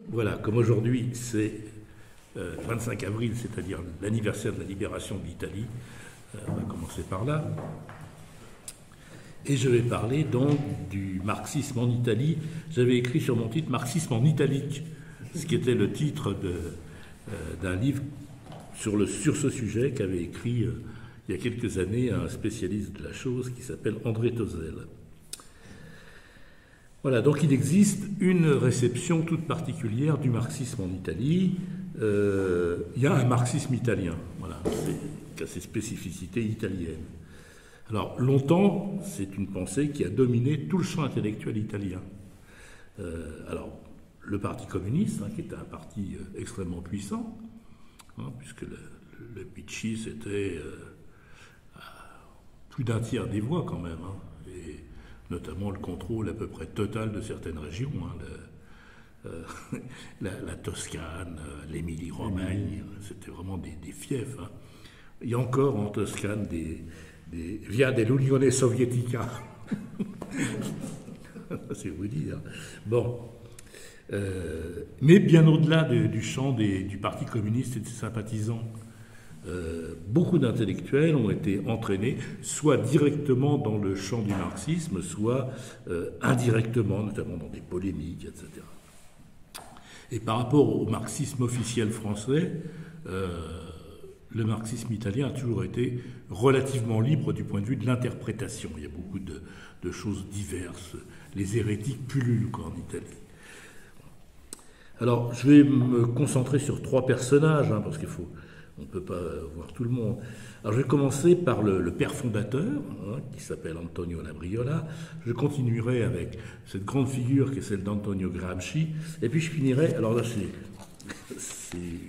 Voilà, comme aujourd'hui c'est 25 avril, c'est-à-dire l'anniversaire de la libération de l'Italie, on va commencer par là. Et je vais parler donc du marxisme en Italie. J'avais écrit sur mon titre Marxisme en italique, ce qui était le titre d'un livre sur ce sujet qu'avait écrit il y a quelques années un spécialiste de la chose qui s'appelle André Tozzel. Voilà, donc il existe une réception toute particulière du marxisme en Italie. Il y a un marxisme italien, voilà, qui a ses spécificités italiennes. Alors, longtemps, c'est une pensée qui a dominé tout le champ intellectuel italien. Alors, le Parti communiste, qui était un parti extrêmement puissant, puisque le Picci, c'était plus d'un tiers des voix quand même, et notamment le contrôle à peu près total de certaines régions, la Toscane, l'Émilie-Romagne, c'était vraiment des fiefs. Il y a encore en Toscane via dell'Unione Sovietica. C'est vous dire. Bon. Mais bien au-delà du champ du Parti communiste et de ses sympathisants, beaucoup d'intellectuels ont été entraînés, soit directement dans le champ du marxisme, soit indirectement, notamment dans des polémiques, etc. Et par rapport au marxisme officiel français, le marxisme italien a toujours été relativement libre du point de vue de l'interprétation. Il y a beaucoup de choses diverses. Les hérétiques pullulent en Italie. Alors, je vais me concentrer sur trois personnages, parce on ne peut pas voir tout le monde. Alors, je vais commencer par le père fondateur, qui s'appelle Antonio Labriola. Je continuerai avec cette grande figure qui est celle d'Antonio Gramsci. Et puis, je finirai... Alors là, c'est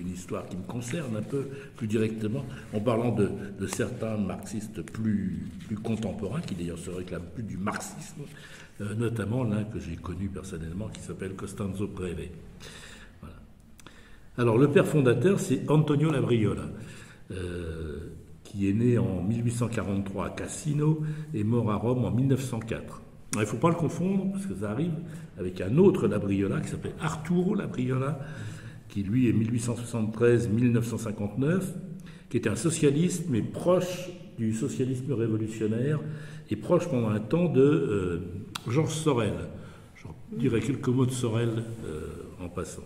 une histoire qui me concerne un peu plus directement, en parlant de certains marxistes plus contemporains, qui d'ailleurs se réclament plus du marxisme, notamment l'un que j'ai connu personnellement, qui s'appelle Costanzo Preve. Voilà. Alors, le père fondateur, c'est Antonio Labriola, qui est né en 1843 à Cassino et mort à Rome en 1904. Il ne faut pas le confondre, parce que ça arrive avec un autre Labriola, qui s'appelle Arturo Labriola, qui lui est 1873-1959, qui était un socialiste, mais proche du socialisme révolutionnaire, et proche pendant un temps de Georges Sorel. Je dirais quelques mots de Sorel en passant.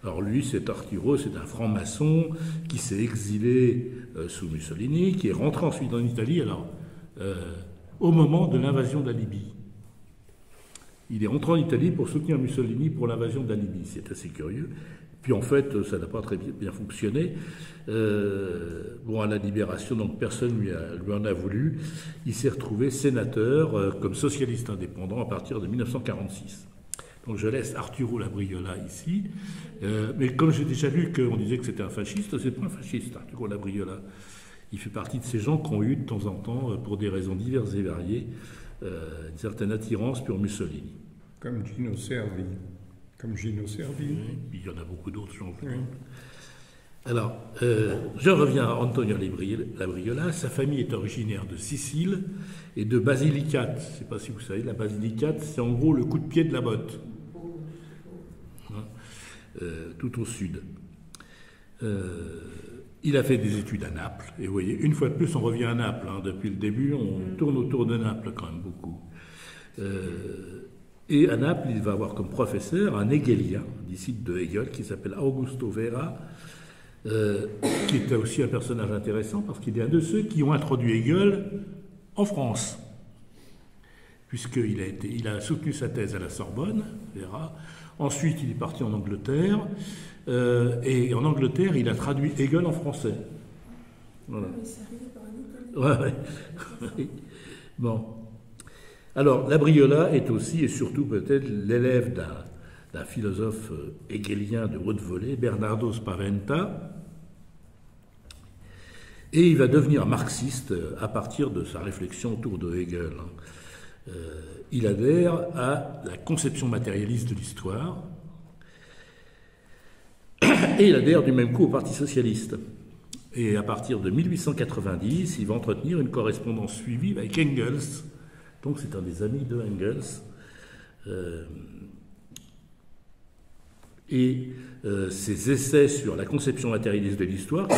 Alors lui, c'est Arturo, c'est un franc-maçon qui s'est exilé sous Mussolini, qui est rentré ensuite en Italie, au moment de l'invasion de la Libye. Il est rentré en Italie pour soutenir Mussolini pour l'invasion de la Libye. C'est assez curieux. Puis en fait, ça n'a pas très bien fonctionné. À la libération, donc personne lui en a voulu. Il s'est retrouvé sénateur comme socialiste indépendant à partir de 1946. Donc je laisse Arturo Labriola ici. Mais comme j'ai déjà lu qu'on disait que c'était un fasciste, c'est pas un fasciste, Arturo Labriola. Il fait partie de ces gens qui ont eu de temps en temps, pour des raisons diverses et variées, une certaine attirance pour Mussolini. Comme Gino Servi. Oui, il y en a beaucoup d'autres gens. Oui. Alors, je reviens à Antonio Labriola. Sa famille est originaire de Sicile et de Basilicate. Je ne sais pas si vous savez, la Basilicate, c'est en gros le coup de pied de la botte. Tout au sud. Il a fait des études à Naples. Et vous voyez, une fois de plus, on revient à Naples. Depuis le début, on tourne autour de Naples quand même beaucoup. Et à Naples, il va avoir comme professeur un hegelien, disciple de Hegel, qui s'appelle Augusto Vera, qui était aussi un personnage intéressant parce qu'il est un de ceux qui ont introduit Hegel en France, puisqu'il a soutenu sa thèse à la Sorbonne, Vera. Ensuite, il est parti en Angleterre, et en Angleterre, il a traduit Hegel en français. Voilà. Ouais. Bon. Alors, Labriola est aussi et surtout peut-être l'élève d'un philosophe hegelien de haute volée, Bernardo Spaventa, et il va devenir marxiste à partir de sa réflexion autour de Hegel. Il adhère à la conception matérialiste de l'histoire, et il adhère du même coup au Parti socialiste. Et à partir de 1890, il va entretenir une correspondance suivie avec Engels. Donc c'est un des amis de Engels. Et ses essais sur la conception matérialiste de l'histoire,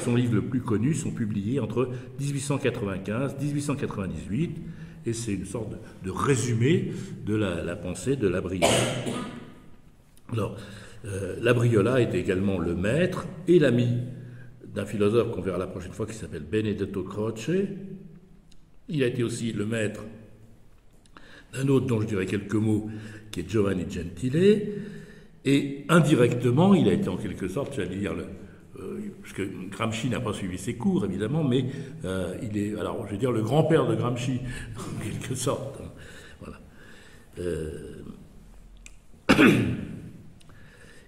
son livre le plus connu, sont publiés entre 1895 et 1898, et c'est une sorte de résumé de la pensée de Labriola. Alors, Labriola est également le maître et l'ami d'un philosophe qu'on verra la prochaine fois qui s'appelle Benedetto Croce. Il a été aussi le maître d'un autre dont je dirai quelques mots, qui est Giovanni Gentile, et indirectement, il a été en quelque sorte, j'allais dire, parce que Gramsci n'a pas suivi ses cours, évidemment, mais il est, alors, je vais dire, le grand-père de Gramsci, en quelque sorte. Voilà.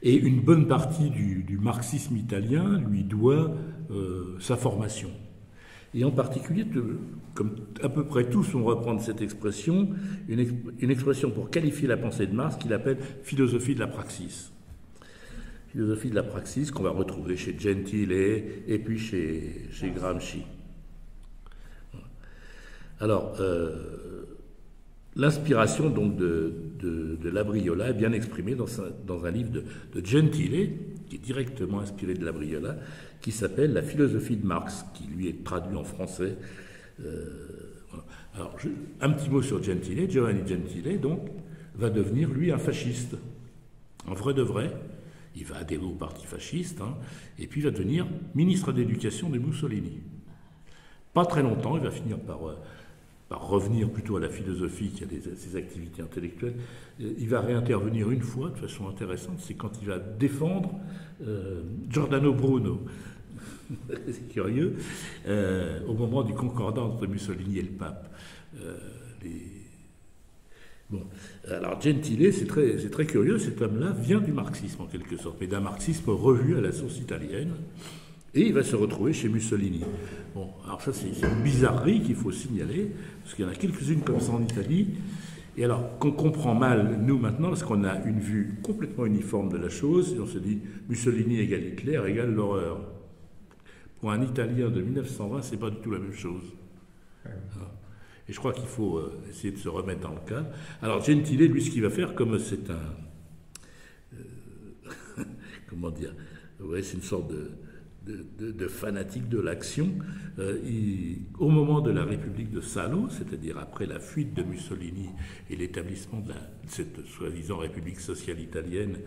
Et une bonne partie du marxisme italien lui doit sa formation. Et en particulier, comme à peu près tous on reprend cette expression, une expression pour qualifier la pensée de Marx qu'il appelle philosophie de la praxis. Philosophie de la praxis qu'on va retrouver chez Gentile et puis chez Gramsci. Alors, l'inspiration donc de Labriola est bien exprimée dans un livre de Gentile, qui est directement inspiré de Labriola, qui s'appelle La philosophie de Marx, qui lui est traduit en français. Voilà. Alors, un petit mot sur Gentile. Giovanni Gentile, donc, va devenir, lui, un fasciste. En vrai de vrai, il va adhérer au parti fasciste, et puis il va devenir ministre d'éducation de Mussolini. Pas très longtemps, il va finir par revenir plutôt à la philosophie qui a ses activités intellectuelles. Il va réintervenir une fois de façon intéressante, c'est quand il va défendre Giordano Bruno. C'est curieux, au moment du concordat entre Mussolini et le pape. Bon. Alors Gentile, c'est très curieux, cet homme-là vient du marxisme en quelque sorte, mais d'un marxisme revu à la sauce italienne, et il va se retrouver chez Mussolini. Bon, alors ça c'est une bizarrerie qu'il faut signaler, parce qu'il y en a quelques-unes comme ça en Italie, et alors qu'on comprend mal, nous maintenant, parce qu'on a une vue complètement uniforme de la chose, et on se dit Mussolini égale Hitler égale l'horreur. Pour un Italien de 1920, c'est pas du tout la même chose. Et je crois qu'il faut essayer de se remettre dans le cadre. Alors Gentile, lui, ce qu'il va faire, comme c'est un... comment dire, ouais, c'est une sorte de fanatique de l'action, au moment de la République de Salo, c'est-à-dire après la fuite de Mussolini et l'établissement de cette soi-disant République sociale italienne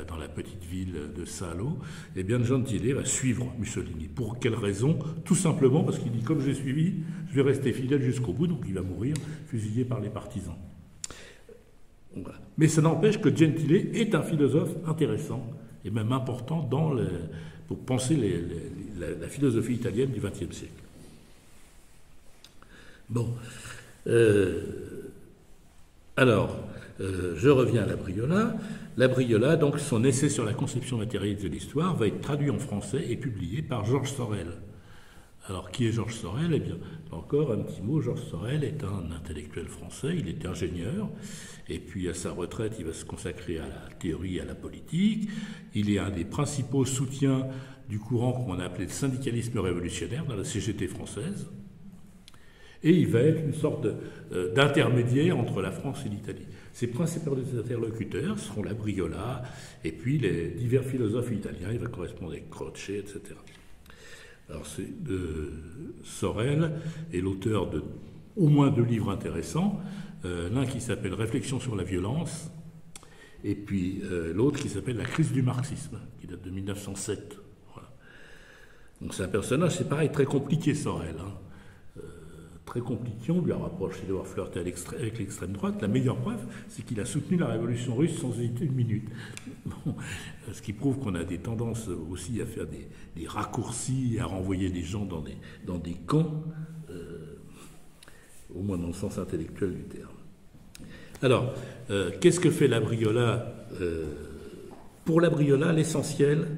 dans la petite ville de Salo, eh bien Gentile va suivre Mussolini. Pour quelle raison? Tout simplement parce qu'il dit, comme j'ai suivi, je vais rester fidèle jusqu'au bout, donc il va mourir fusillé par les partisans. Voilà. Mais ça n'empêche que Gentile est un philosophe intéressant et même important pour penser la philosophie italienne du XXe siècle. Bon. Alors, je reviens à Labriola. Labriola, donc, son essai sur la conception matérialiste de l'histoire va être traduit en français et publié par Georges Sorel. Alors, qui est Georges Sorel? Eh bien, encore un petit mot. Georges Sorel est un intellectuel français, il est ingénieur, et puis à sa retraite, il va se consacrer à la théorie et à la politique. Il est un des principaux soutiens du courant qu'on a appelé le syndicalisme révolutionnaire dans la CGT française, et il va être une sorte d'intermédiaire entre la France et l'Italie. Ses principaux interlocuteurs seront Labriola, et puis les divers philosophes italiens, il va correspondre avec Croce, etc. Alors, Sorel est l'auteur de au moins 2 livres intéressants, l'un qui s'appelle Réflexion sur la violence, et puis l'autre qui s'appelle La crise du marxisme, qui date de 1907. Voilà. Donc c'est un personnage, c'est pareil, très compliqué, Sorel. Très compliqué, on lui a reproché d'avoir flirté avec l'extrême droite. La meilleure preuve, c'est qu'il a soutenu la révolution russe sans hésiter une minute. Bon, ce qui prouve qu'on a des tendances aussi à faire des raccourcis, à renvoyer des gens dans des camps, au moins dans le sens intellectuel du terme. Alors, qu'est-ce que fait Labriola? Pour Labriola, l'essentiel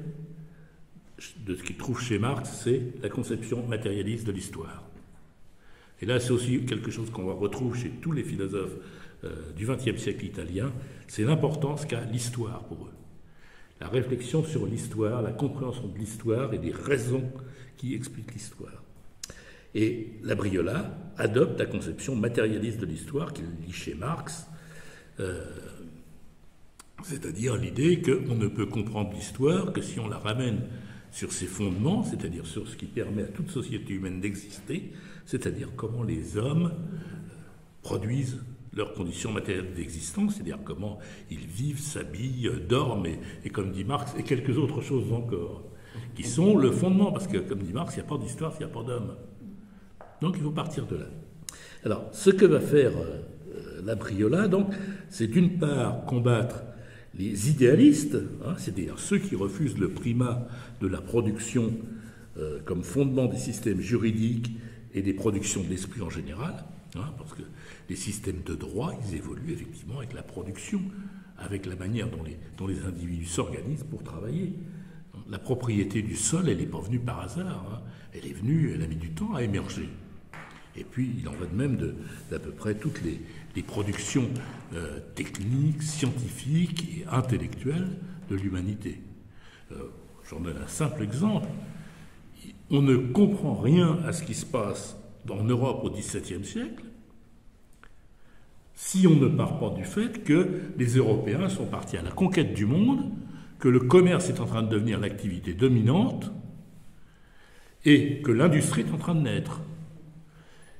de ce qu'il trouve chez Marx, c'est la conception matérialiste de l'histoire. Et là, c'est aussi quelque chose qu'on retrouve chez tous les philosophes du XXe siècle italien, c'est l'importance qu'a l'histoire pour eux. La réflexion sur l'histoire, la compréhension de l'histoire et des raisons qui expliquent l'histoire. Et Labriola adopte la conception matérialiste de l'histoire qu'il lit chez Marx. C'est-à-dire l'idée qu'on ne peut comprendre l'histoire que si on la ramène sur ses fondements, c'est-à-dire sur ce qui permet à toute société humaine d'exister, c'est-à-dire comment les hommes produisent leurs conditions matérielles d'existence, c'est-à-dire comment ils vivent, s'habillent, dorment, et comme dit Marx, et quelques autres choses encore, qui sont le fondement, parce que, comme dit Marx, il n'y a pas d'histoire s'il n'y a pas d'homme. Donc il faut partir de là. Alors, ce que va faire Labriola, donc, c'est d'une part combattre les idéalistes, c'est-à-dire ceux qui refusent le primat de la production comme fondement des systèmes juridiques et des productions de l'esprit en général, parce que les systèmes de droit, ils évoluent effectivement avec la production, avec la manière dont les individus s'organisent pour travailler. La propriété du sol, elle n'est pas venue par hasard, elle est venue, elle a mis du temps à émerger. Et puis, il en va de même d'à peu près toutes les productions techniques, scientifiques et intellectuelles de l'humanité. J'en donne un simple exemple. On ne comprend rien à ce qui se passe en Europe au XVIIe siècle si on ne part pas du fait que les Européens sont partis à la conquête du monde, que le commerce est en train de devenir l'activité dominante et que l'industrie est en train de naître.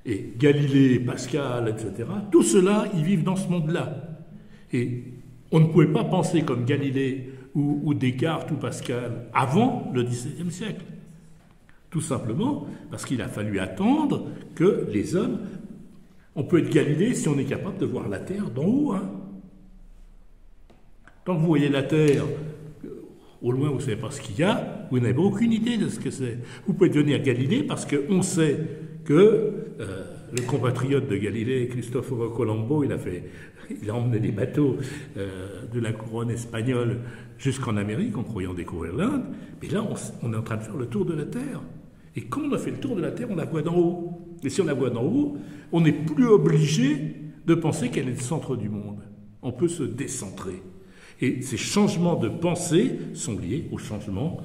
Et Galilée, Pascal, etc., tout cela, ils vivent dans ce monde-là. Et on ne pouvait pas penser comme Galilée ou Descartes ou Pascal avant le XVIIe siècle. Tout simplement parce qu'il a fallu attendre que les hommes... On peut être Galilée si on est capable de voir la Terre d'en haut. Tant que vous voyez la Terre, au loin vous ne savez pas ce qu'il y a, vous n'avez aucune idée de ce que c'est. Vous pouvez devenir Galilée parce qu'on sait que le compatriote de Galilée, Cristoforo Colombo, il a emmené des bateaux de la couronne espagnole jusqu'en Amérique en croyant découvrir l'Inde. Mais là, on est en train de faire le tour de la Terre. Et quand on a fait le tour de la Terre, on la voit d'en haut. Et si on la voit d'en haut, on n'est plus obligé de penser qu'elle est le centre du monde. On peut se décentrer. Et ces changements de pensée sont liés aux changements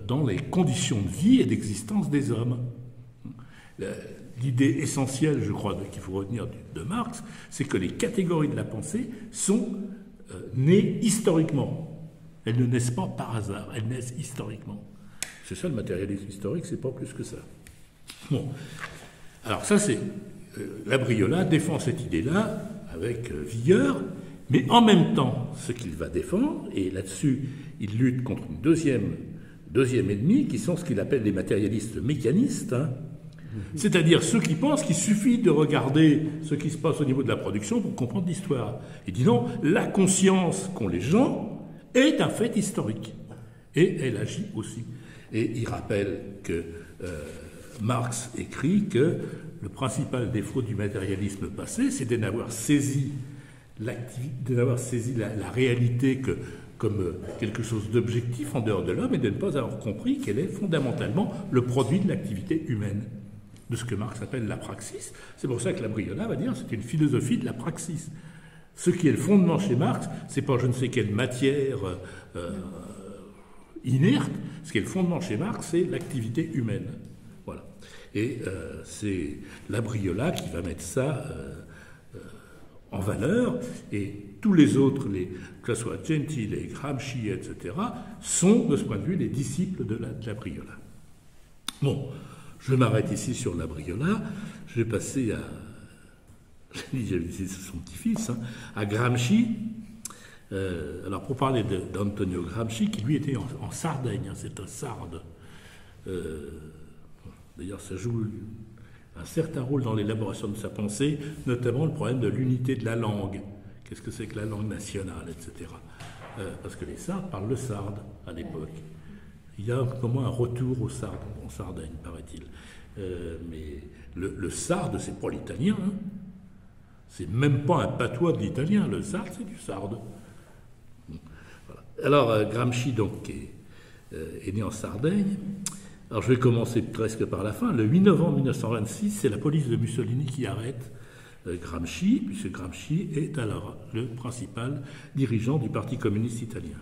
dans les conditions de vie et d'existence des hommes. L'idée essentielle, je crois, qu'il faut retenir de Marx, c'est que les catégories de la pensée sont nées historiquement. Elles ne naissent pas par hasard, elles naissent historiquement. C'est ça le matérialisme historique, c'est pas plus que ça. Bon. Alors ça, c'est... Labriola défend cette idée-là avec vigueur, mais en même temps, ce qu'il va défendre, et là-dessus, il lutte contre une deuxième ennemi, qui sont ce qu'il appelle les matérialistes mécanistes, c'est-à-dire ceux qui pensent qu'il suffit de regarder ce qui se passe au niveau de la production pour comprendre l'histoire. Il dit non, la conscience qu'ont les gens est un fait historique, et elle agit aussi. Et il rappelle que Marx écrit que le principal défaut du matérialisme passé, c'est de n'avoir saisi la réalité comme quelque chose d'objectif en dehors de l'homme et de ne pas avoir compris qu'elle est fondamentalement le produit de l'activité humaine, de ce que Marx appelle la praxis. C'est pour ça que Labriola va dire que c'est une philosophie de la praxis. Ce qui est le fondement chez Marx, c'est pas je ne sais quelle matière inerte. Ce qui est le fondement chez Marx, c'est l'activité humaine. Voilà. Et c'est Labriola qui va mettre ça en valeur, et tous les autres, que ce soit Gentile, Gramsci, etc., sont, de ce point de vue, les disciples de Labriola. Bon, je m'arrête ici sur Labriola, je vais passer à... C'est son petit-fils, à Gramsci. Alors, pour parler d'Antonio Gramsci, qui lui était en Sardaigne, c'est un Sarde. D'ailleurs, ça joue un certain rôle dans l'élaboration de sa pensée, notamment le problème de l'unité de la langue. Qu'est-ce que c'est que la langue nationale, etc. Parce que les Sardes parlent le sarde à l'époque. Il y a comment un retour au sarde en Sardaigne, paraît-il. Mais le sarde, c'est pas l'italien. C'est même pas un patois de l'italien. Le sarde, c'est du sarde. Voilà. Alors, Gramsci, donc, est né en Sardaigne. Alors, je vais commencer presque par la fin. Le 8 novembre 1926, c'est la police de Mussolini qui arrête Gramsci, puisque Gramsci est alors le principal dirigeant du Parti communiste italien.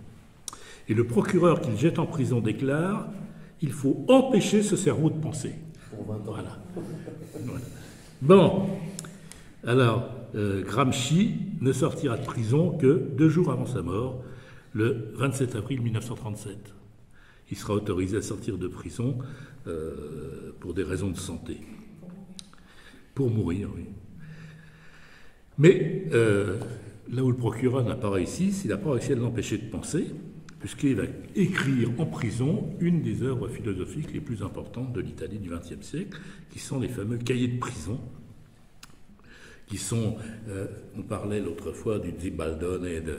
Et le procureur qu'il jette en prison déclare « Il faut empêcher ce cerveau de penser ». Voilà. Bon, alors, Gramsci ne sortira de prison que 2 jours avant sa mort, le 27 avril 1937. Il sera autorisé à sortir de prison pour des raisons de santé. Pour mourir, oui. Mais là où le procureur n'a pas réussi, c'est qu'il n'a pas réussi à l'empêcher de penser, puisqu'il va écrire en prison une des œuvres philosophiques les plus importantes de l'Italie du XXe siècle, qui sont les fameux cahiers de prison, qui sont, on parlait l'autre fois du Zibaldone et de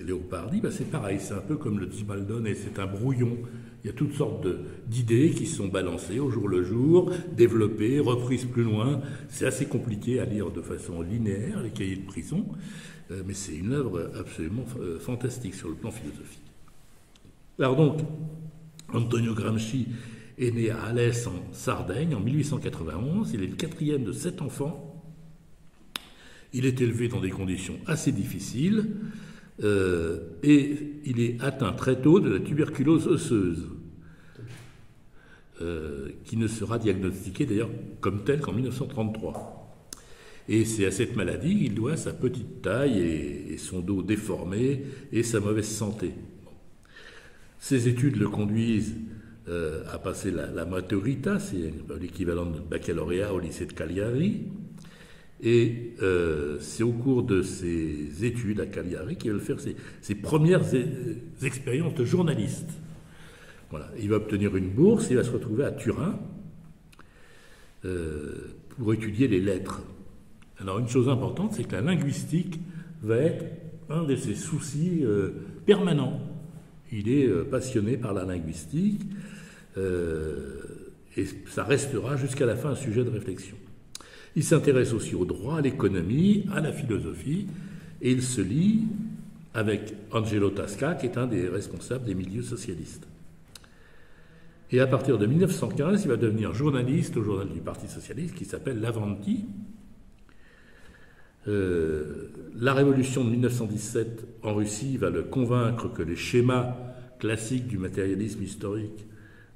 Leopardi, ben c'est pareil, c'est un peu comme le Zibaldone, c'est un brouillon. Il y a toutes sortes d'idées qui sont balancées au jour le jour, développées, reprises plus loin. C'est assez compliqué à lire de façon linéaire, les cahiers de prison, mais c'est une œuvre absolument fantastique sur le plan philosophique. Alors donc, Antonio Gramsci est né à Alès en Sardaigne en 1891. Il est le 4e de 7 enfants. Il est élevé dans des conditions assez difficiles. Et il est atteint très tôt de la tuberculose osseuse, qui ne sera diagnostiquée d'ailleurs comme telle qu'en 1933. Et c'est à cette maladie qu'il doit sa petite taille et son dos déformé et sa mauvaise santé. Ses études le conduisent à passer la maturita, c'est l'équivalent de baccalauréat au lycée de Cagliari. Et c'est au cours de ses études à Cagliari qu'il va faire ses premières expériences de journaliste. Voilà. Il va obtenir une bourse, il va se retrouver à Turin pour étudier les lettres. Alors une chose importante, c'est que la linguistique va être un de ses soucis permanents. Il est passionné par la linguistique et ça restera jusqu'à la fin un sujet de réflexion. Il s'intéresse aussi au droit, à l'économie, à la philosophie, et il se lie avec Angelo Tasca, qui est un des responsables des milieux socialistes. Et à partir de 1915, il va devenir journaliste au journal du Parti socialiste, qui s'appelle l'Avanti. La révolution de 1917 en Russie va le convaincre que les schémas classiques du matérialisme historique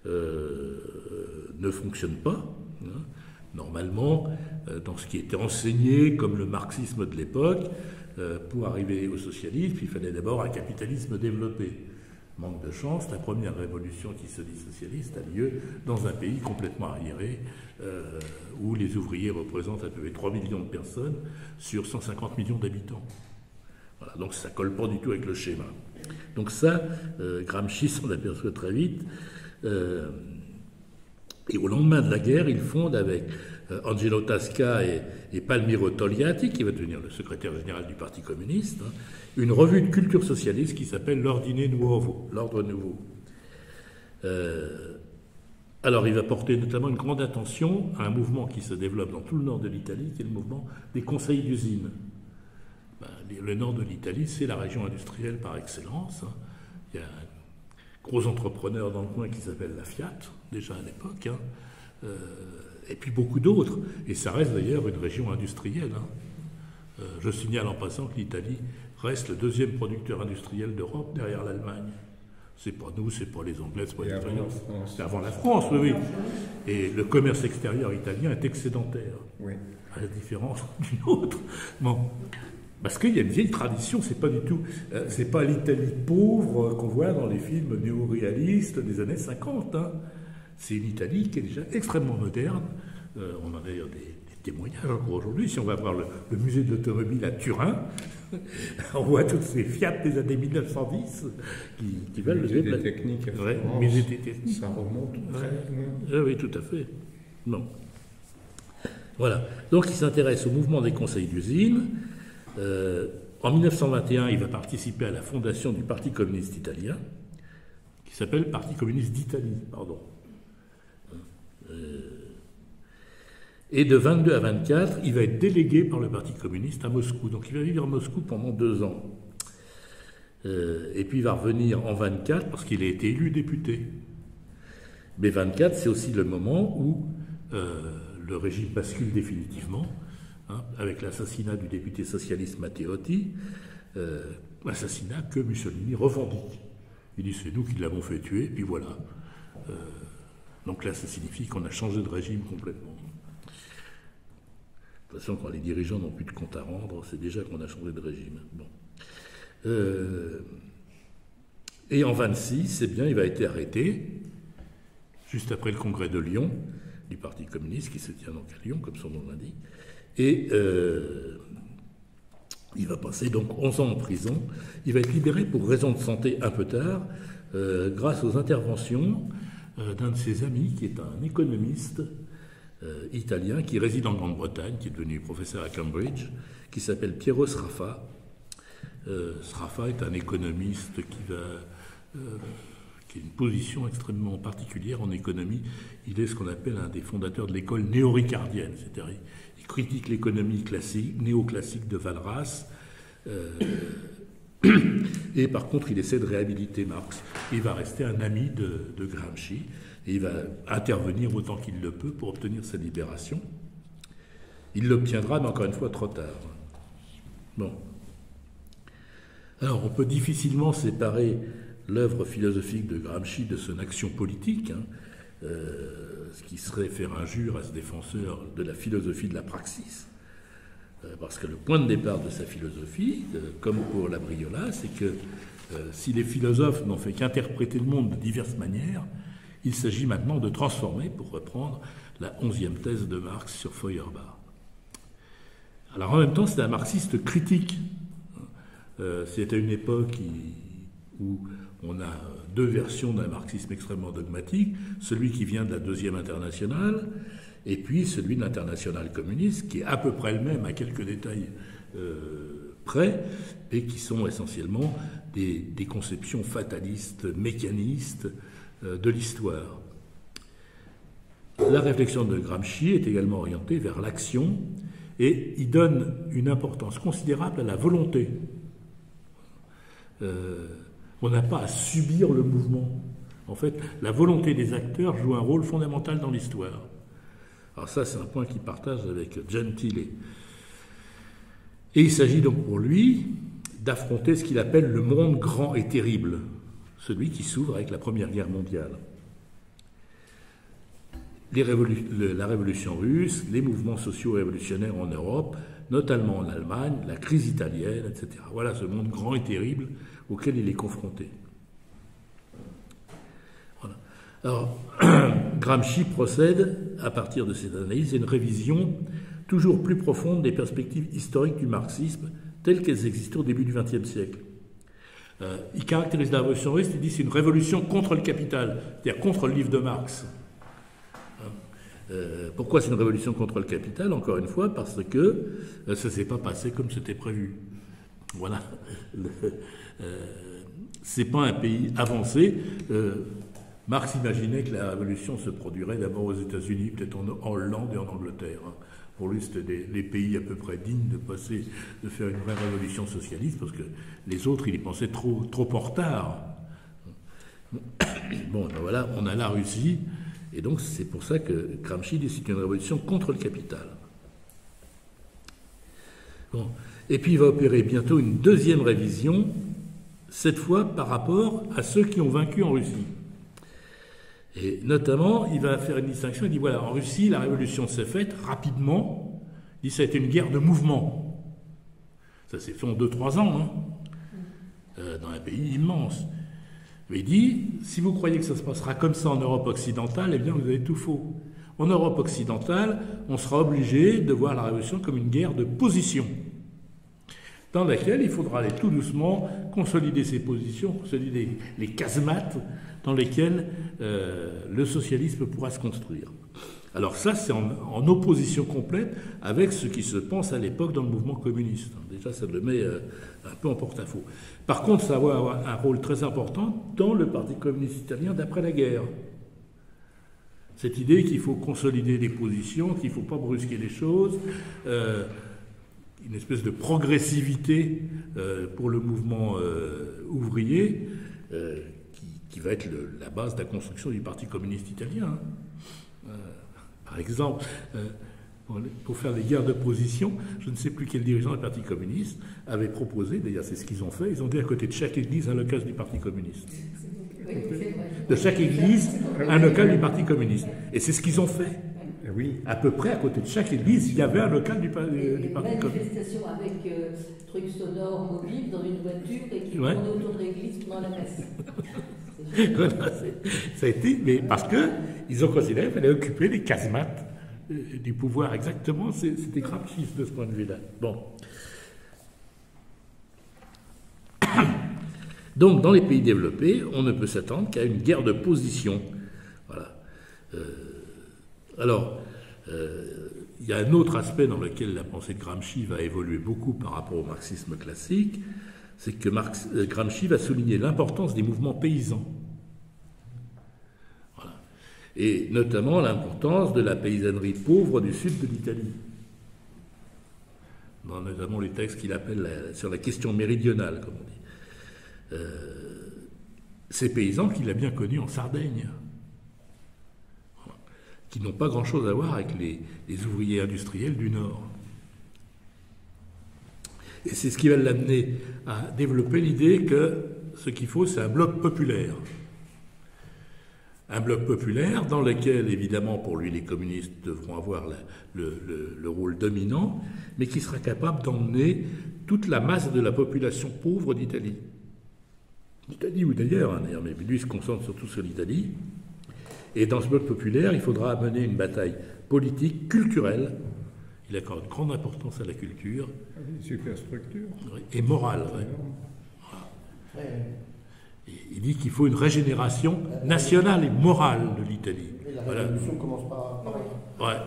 ne fonctionnent pas. Normalement, dans ce qui était enseigné comme le marxisme de l'époque, pour arriver au socialisme, il fallait d'abord un capitalisme développé. Manque de chance, la première révolution qui se dit socialiste a lieu dans un pays complètement arriéré, où les ouvriers représentent à peu près 3 millions de personnes sur 150 millions d'habitants. Voilà, donc ça ne colle pas du tout avec le schéma. Donc ça, Gramsci s'en aperçoit très vite. Et au lendemain de la guerre, il fonde avec Angelo Tasca et Palmiro Togliatti, qui va devenir le secrétaire général du Parti communiste, une revue de culture socialiste qui s'appelle l'Ordine Nuovo, l'Ordre Nouveau. Alors il va porter notamment une grande attention à un mouvement qui se développe dans tout le nord de l'Italie, qui est le mouvement des conseils d'usine. Le nord de l'Italie, c'est la région industrielle par excellence. Il y a un gros entrepreneur dans le coin qui s'appelle la Fiat, déjà à l'époque, et puis beaucoup d'autres. Et ça reste d'ailleurs une région industrielle. Je signale en passant que l'Italie reste le 2e producteur industriel d'Europe derrière l'Allemagne. C'est pas nous, c'est pas les Anglais, c'est pas les Italiens. C'est avant la France, oui. Et le commerce extérieur italien est excédentaire, oui, à la différence d'une autre. Bon. Parce qu'il y a une vieille tradition, c'est pas du tout, c'est pas l'Italie pauvre qu'on voit dans les films néo-réalistes des années 50. C'est une Italie qui est déjà extrêmement moderne. On en a d'ailleurs des témoignages encore aujourd'hui. Si on va voir le musée de l'automobile à Turin, on voit toutes ces Fiat des années 1910 qui veulent le musée des techniques. Ouais, musée des techniques. Ça remonte très loin. Oui, tout à fait. Bon. Voilà. Donc il s'intéresse au mouvement des conseils d'usine. En 1921, il va participer à la fondation du Parti communiste italien, qui s'appelle Parti communiste d'Italie, pardon. Et de 22 à 24, il va être délégué par le Parti communiste à Moscou. Donc il va vivre à Moscou pendant 2 ans. Et puis il va revenir en 24 parce qu'il a été élu député. Mais 24, c'est aussi le moment où le régime bascule définitivement, avec l'assassinat du député socialiste Matteotti, assassinat que Mussolini revendique. Il dit c'est nous qui l'avons fait tuer, puis voilà. Donc là, ça signifie qu'on a changé de régime complètement. toute façon, quand les dirigeants n'ont plus de compte à rendre, c'est déjà qu'on a changé de régime. Bon. Et en 1926, eh bien, il va être arrêté, juste après le congrès de Lyon, du Parti communiste, qui se tient donc à Lyon, comme son nom l'indique. Et il va passer donc 11 ans en prison. Il va être libéré pour raison de santé un peu tard, grâce aux interventions d'un de ses amis, qui est un économiste italien, qui réside en Grande-Bretagne, qui est devenu professeur à Cambridge, qui s'appelle Piero Sraffa. Sraffa est un économiste qui a une position extrêmement particulière en économie. Il est ce qu'on appelle un des fondateurs de l'école néo-ricardienne, c'est-à-dire il critique l'économie classique, néoclassique de Walras, et par contre il essaie de réhabiliter Marx. Il va rester un ami de Gramsci, et il va intervenir autant qu'il le peut pour obtenir sa libération. Il l'obtiendra, mais encore une fois trop tard. Bon. Alors on peut difficilement séparer l'œuvre philosophique de Gramsci de son action politique, ce qui serait faire injure à ce défenseur de la philosophie de la praxis, parce que le point de départ de sa philosophie, comme pour Labriola, c'est que si les philosophes n'ont fait qu'interpréter le monde de diverses manières, il s'agit maintenant de transformer, pour reprendre la 11e thèse de Marx sur Feuerbach. Alors en même temps, c'est un marxiste critique. C'était une époque où on a deux versions d'un marxisme extrêmement dogmatique, celui qui vient de la Deuxième Internationale, et puis celui de l'Internationale communiste, qui est à peu près le même, à quelques détails près, et qui sont essentiellement des conceptions fatalistes, mécanistes de l'histoire. La réflexion de Gramsci est également orientée vers l'action, et il donne une importance considérable à la volonté. On n'a pas à subir le mouvement. En fait, la volonté des acteurs joue un rôle fondamental dans l'histoire. Alors ça, c'est un point qu'il partage avec Gentile. Et il s'agit donc pour lui d'affronter ce qu'il appelle le monde grand et terrible, celui qui s'ouvre avec la Première Guerre mondiale. La révolution russe, les mouvements sociaux révolutionnaires en Europe, notamment en Allemagne, la crise italienne, etc. Voilà ce monde grand et terrible auquel il est confronté. Voilà. Alors, Gramsci procède, à partir de cette analyse, à une révision toujours plus profonde des perspectives historiques du marxisme, telles qu'elles existaient au début du XXe siècle. Il caractérise la révolution russe, il dit c'est une révolution contre le capital, c'est-à-dire contre le livre de Marx. Pourquoi c'est une révolution contre le capital? Encore une fois, parce que ça ne s'est pas passé comme c'était prévu. Voilà. C'est pas un pays avancé. Marx imaginait que la révolution se produirait d'abord aux États-Unis, peut-être en Hollande et en Angleterre. Pour lui, c'était les pays à peu près dignes de faire une vraie révolution socialiste, parce que les autres, il y pensait trop en retard. Bon, ben voilà, on a la Russie. Et donc, c'est pour ça que Gramsci dit que c'est une révolution contre le capital. Bon. Et puis, il va opérer bientôt une deuxième révision, cette fois par rapport à ceux qui ont vaincu en Russie. Et notamment, il va faire une distinction. Il dit, voilà, en Russie, la révolution s'est faite rapidement. Il dit, ça a été une guerre de mouvement. Ça s'est fait en 2-3 ans, dans un pays immense. Mais il dit, si vous croyez que ça se passera comme ça en Europe occidentale, eh bien vous avez tout faux. En Europe occidentale, on sera obligé de voir la révolution comme une guerre de position, dans laquelle il faudra aller tout doucement consolider ses positions, consolider les casemates dans lesquelles le socialisme pourra se construire. Alors ça, c'est en opposition complète avec ce qui se pense à l'époque dans le mouvement communiste. Déjà, ça le met un peu en porte-à-faux. Par contre, ça va avoir un rôle très important dans le Parti communiste italien d'après la guerre. Cette idée qu'il faut consolider les positions, qu'il ne faut pas brusquer les choses, une espèce de progressivité pour le mouvement ouvrier, qui va être la base de la construction du Parti communiste italien. Par exemple, pour faire les guerres de position, je ne sais plus quel dirigeant du Parti communiste avait proposé, d'ailleurs c'est ce qu'ils ont fait, ils ont dit à côté de chaque église un local du Parti communiste. De chaque église, un local du Parti communiste. Et c'est ce qu'ils ont fait. Oui. À peu près à côté de chaque église, il y avait un local du Parti communiste. Manifestation avec trucs sonores mobiles dans une voiture et qui tournait autour de l'église pendant la messe. Voilà, ça a été, mais parce que ils ont considéré qu'il fallait occuper les casemates du pouvoir. Exactement, c'était Gramsci de ce point de vue-là. Bon. Donc, dans les pays développés, on ne peut s'attendre qu'à une guerre de position. Voilà. Alors, il y a un autre aspect dans lequel la pensée de Gramsci va évoluer beaucoup par rapport au marxisme classique, c'est que Gramsci va souligner l'importance des mouvements paysans. Voilà. Et notamment l'importance de la paysannerie pauvre du sud de l'Italie. Dans notamment les textes qu'il appelle sur la question méridionale, comme on dit. Ces paysans qu'il a bien connus en Sardaigne, voilà, qui n'ont pas grand-chose à voir avec les ouvriers industriels du Nord. Et c'est ce qui va l'amener à développer l'idée que ce qu'il faut, c'est un bloc populaire. Un bloc populaire dans lequel, évidemment, pour lui, les communistes devront avoir le rôle dominant, mais qui sera capable d'emmener toute la masse de la population pauvre d'Italie. D'Italie ou d'ailleurs, hein, mais lui il se concentre surtout sur l'Italie. Et dans ce bloc populaire, il faudra mener une bataille politique, culturelle. Il accorde une grande importance à la culture. Superstructure. Et morale. Ouais. Voilà. Et il dit qu'il faut une régénération nationale et morale de l'Italie. Et la révolution commence par Ouais.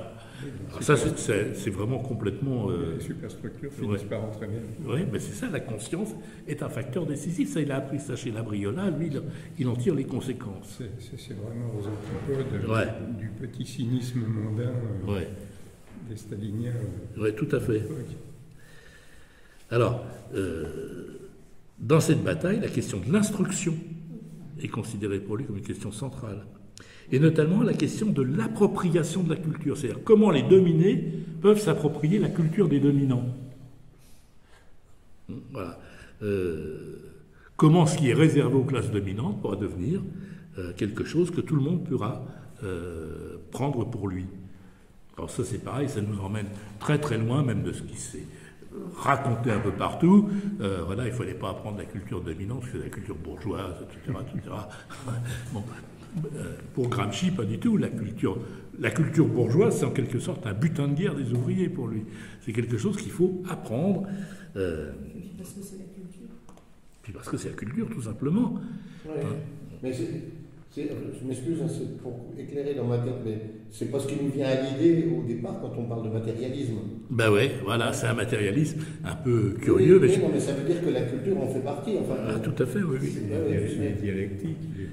Alors ça, c'est vraiment complètement... Les superstructures finissent par entraîner. Oui, mais c'est ça, la conscience est un facteur décisif. Ça, il a appris ça chez Labriola, lui, il en tire les conséquences. C'est vraiment aux antipodes du petit cynisme mondain des staliniens. Oui, tout à fait. Alors, dans cette bataille, la question de l'instruction est considérée pour lui comme une question centrale. Et notamment la question de l'appropriation de la culture, c'est-à-dire comment les dominés peuvent s'approprier la culture des dominants. Voilà. Comment ce qui est réservé aux classes dominantes pourra devenir quelque chose que tout le monde pourra prendre pour lui. Alors ça c'est pareil, ça nous emmène très très loin même de ce qui s'est raconté un peu partout. Voilà, il ne fallait pas apprendre la culture dominante, parce que la culture bourgeoise, etc. Bon. Pour Gramsci, pas du tout. La culture bourgeoise, c'est en quelque sorte un butin de guerre des ouvriers pour lui. C'est quelque chose qu'il faut apprendre. Parce que c'est la culture. Puis parce que c'est la culture, tout simplement. Ouais. Mais je m'excuse, c'est pour éclairer dans ma tête, mais c'est pas ce qui nous vient à l'idée au départ quand on parle de matérialisme. Ben ouais, voilà, c'est un matérialisme un peu curieux. Oui, non, mais ça veut dire que la culture en fait partie. Enfin, tout à fait, oui. C'est dialectique, il n'est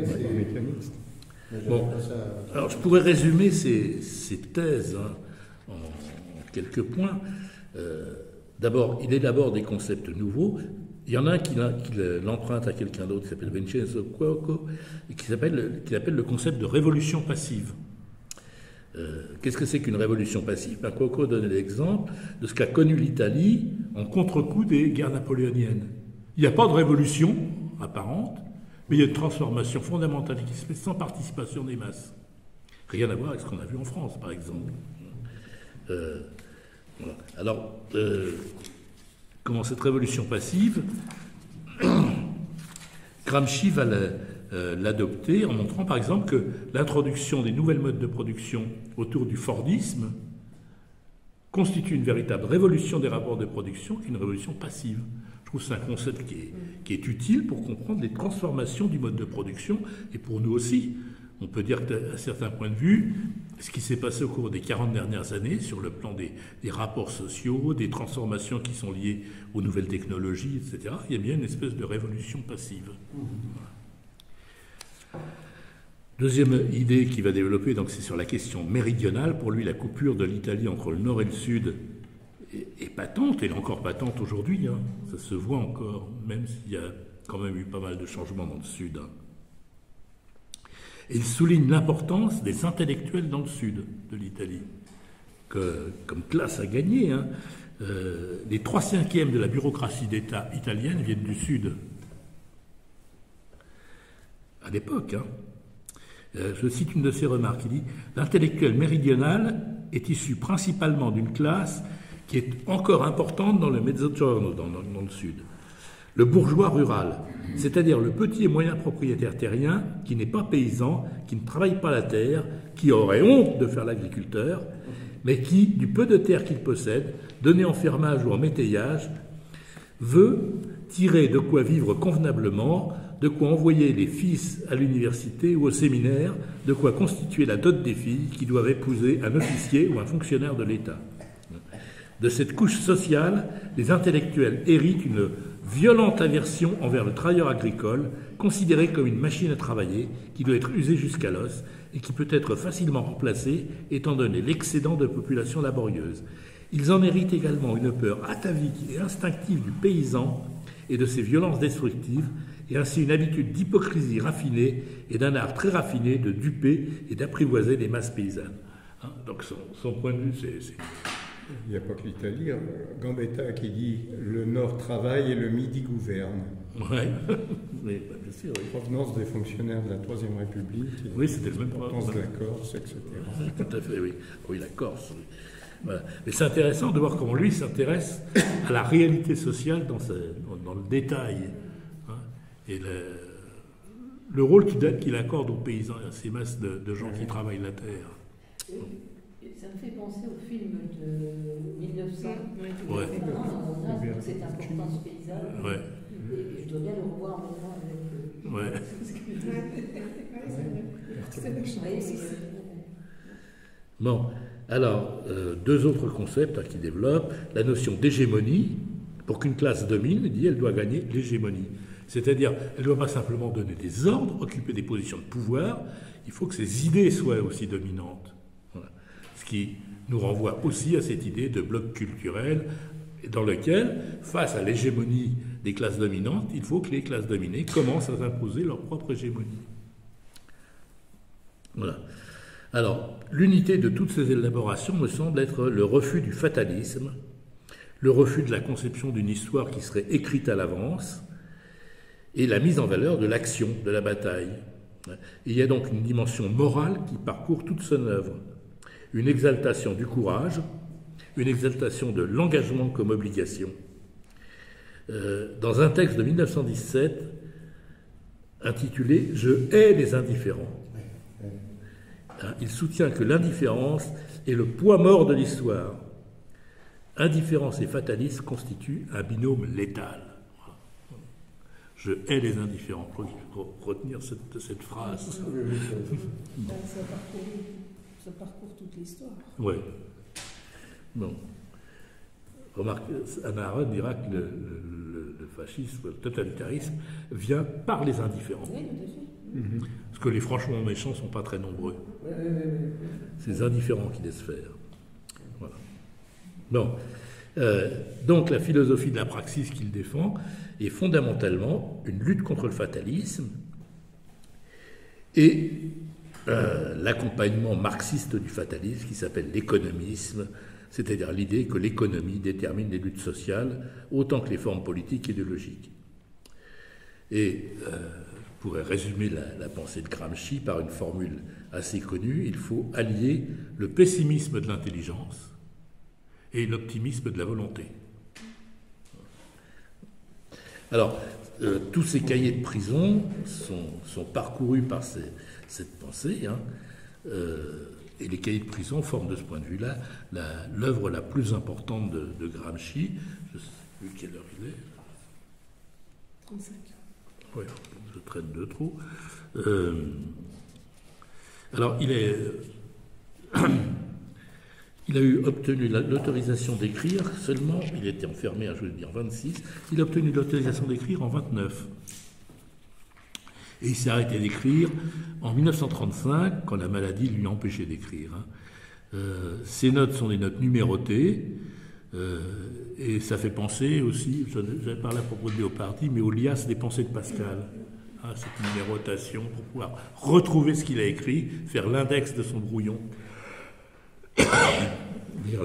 pas mécaniste. Bon, alors je pourrais résumer ces thèses en quelques points. D'abord, il élabore des concepts nouveaux. Il y en a un qui l'emprunte à quelqu'un d'autre qui s'appelle Vincenzo Cuoco et qui appelle le concept de révolution passive. Qu'est-ce que c'est qu'une révolution passive? Cuoco donne l'exemple de ce qu'a connu l'Italie en contre-coup des guerres napoléoniennes. Il n'y a pas de révolution apparente, mais il y a une transformation fondamentale qui se fait sans participation des masses. Rien à voir avec ce qu'on a vu en France, par exemple. Voilà. Alors, comment cette révolution passive, Gramsci va l'adopter en montrant par exemple que l'introduction des nouvelles modes de production autour du Fordisme constitue une véritable révolution des rapports de production, qui est une révolution passive. Je trouve que c'est un concept qui est utile pour comprendre les transformations du mode de production, et pour nous aussi. On peut dire qu'à certains points de vue, ce qui s'est passé au cours des 40 dernières années sur le plan des rapports sociaux, des transformations qui sont liées aux nouvelles technologies, etc., il y a bien une espèce de révolution passive. Deuxième idée qu'il va développer, donc, c'est sur la question méridionale. Pour lui, la coupure de l'Italie entre le nord et le sud est patente, elle est encore patente aujourd'hui. Hein. Ça se voit encore, même s'il y a quand même eu pas mal de changements dans le sud. Hein. Et il souligne l'importance des intellectuels dans le sud de l'Italie, comme classe à gagner. Hein. Les 3/5 de la bureaucratie d'État italienne viennent du sud, à l'époque. Hein. Je cite une de ses remarques, il dit « L'intellectuel méridional est issu principalement d'une classe qui est encore importante dans le Mezzogiorno, dans le sud. Le bourgeois rural, c'est-à-dire le petit et moyen propriétaire terrien qui n'est pas paysan, qui ne travaille pas la terre, qui aurait honte de faire l'agriculteur, mais qui, du peu de terre qu'il possède, donné en fermage ou en métayage, veut tirer de quoi vivre convenablement, de quoi envoyer les fils à l'université ou au séminaire, de quoi constituer la dot des filles qui doivent épouser un officier ou un fonctionnaire de l'État. De cette couche sociale, les intellectuels héritent une violente aversion envers le travailleur agricole, considéré comme une machine à travailler qui doit être usée jusqu'à l'os et qui peut être facilement remplacée étant donné l'excédent de population laborieuse. Ils en héritent également une peur atavique et instinctive du paysan et de ses violences destructives, et ainsi une habitude d'hypocrisie raffinée et d'un art très raffiné de duper et d'apprivoiser les masses paysannes. Hein, donc son point de vue, c'est... Il n'y a pas que l'Italie. Gambetta qui dit « Le Nord travaille et le Midi gouverne ». Oui, mais bien sûr. Oui. Provenance des fonctionnaires de la Troisième République. Oui, c'était le même importance de la Corse, etc. Tout à fait, oui. Oui, la Corse. Oui. Voilà. Mais c'est intéressant de voir comment lui s'intéresse à la réalité sociale dans le détail. Hein, et le rôle qu'il accorde aux paysans, à ces masses de gens qui travaillent la terre. Ça me fait penser au film de 1900. Ouais. Cette importance paysanne. Ouais. Et je dois bien le revoir maintenant avec. Ouais. Bon, alors, deux autres concepts qui développent. La notion d'hégémonie. Pour qu'une classe domine, il dit, elle doit gagner l'hégémonie. C'est-à-dire, elle ne doit pas simplement donner des ordres, occuper des positions de pouvoir, il faut que ses idées soient aussi dominantes. Voilà. Ce qui nous renvoie aussi à cette idée de bloc culturel dans lequel, face à l'hégémonie des classes dominantes, il faut que les classes dominées commencent à imposer leur propre hégémonie. Voilà. Alors, l'unité de toutes ces élaborations me semble être le refus du fatalisme, le refus de la conception d'une histoire qui serait écrite à l'avance, et la mise en valeur de l'action, de la bataille. Il y a donc une dimension morale qui parcourt toute son œuvre, une exaltation du courage, une exaltation de l'engagement comme obligation. Dans un texte de 1917 intitulé « Je hais les indifférents », il soutient que l'indifférence est le poids mort de l'histoire. Indifférence et fatalisme constituent un binôme létal. Je hais les indifférents. Il faut retenir cette phrase. Ça parcourt toute l'histoire. Oui. Bon. Remarque, Hannah Arendt dira que le fascisme, le totalitarisme, vient par les indifférents. Oui, tout à fait. Parce que les franchement méchants ne sont pas très nombreux. C'est les indifférents qui laissent faire. Voilà. Bon. Donc la philosophie de la praxis qu'il défend est fondamentalement une lutte contre le fatalisme et l'accompagnement marxiste du fatalisme qui s'appelle l'économisme, c'est-à-dire l'idée que l'économie détermine les luttes sociales autant que les formes politiques et idéologiques. Et je pourrais résumer la pensée de Gramsci par une formule assez connue: il faut allier le pessimisme de l'intelligence et l'optimisme de la volonté. Alors, tous ces cahiers de prison sont parcourus par cette pensée, hein, et les cahiers de prison forment de ce point de vue-là l'œuvre la plus importante de Gramsci. Je ne sais plus quelle heure il est. 35. Oui, je traite de trop. Alors, il a obtenu l'autorisation d'écrire seulement, il était enfermé à, je veux dire, 26, il a obtenu l'autorisation d'écrire en 29. Et il s'est arrêté d'écrire en 1935, quand la maladie lui a empêché d'écrire. Hein. Ces notes sont des notes numérotées, et ça fait penser aussi, j'avais parlé à propos de Léopardi, mais au lias des pensées de Pascal. Hein, cette numérotation pour pouvoir retrouver ce qu'il a écrit, faire l'index de son brouillon. Dire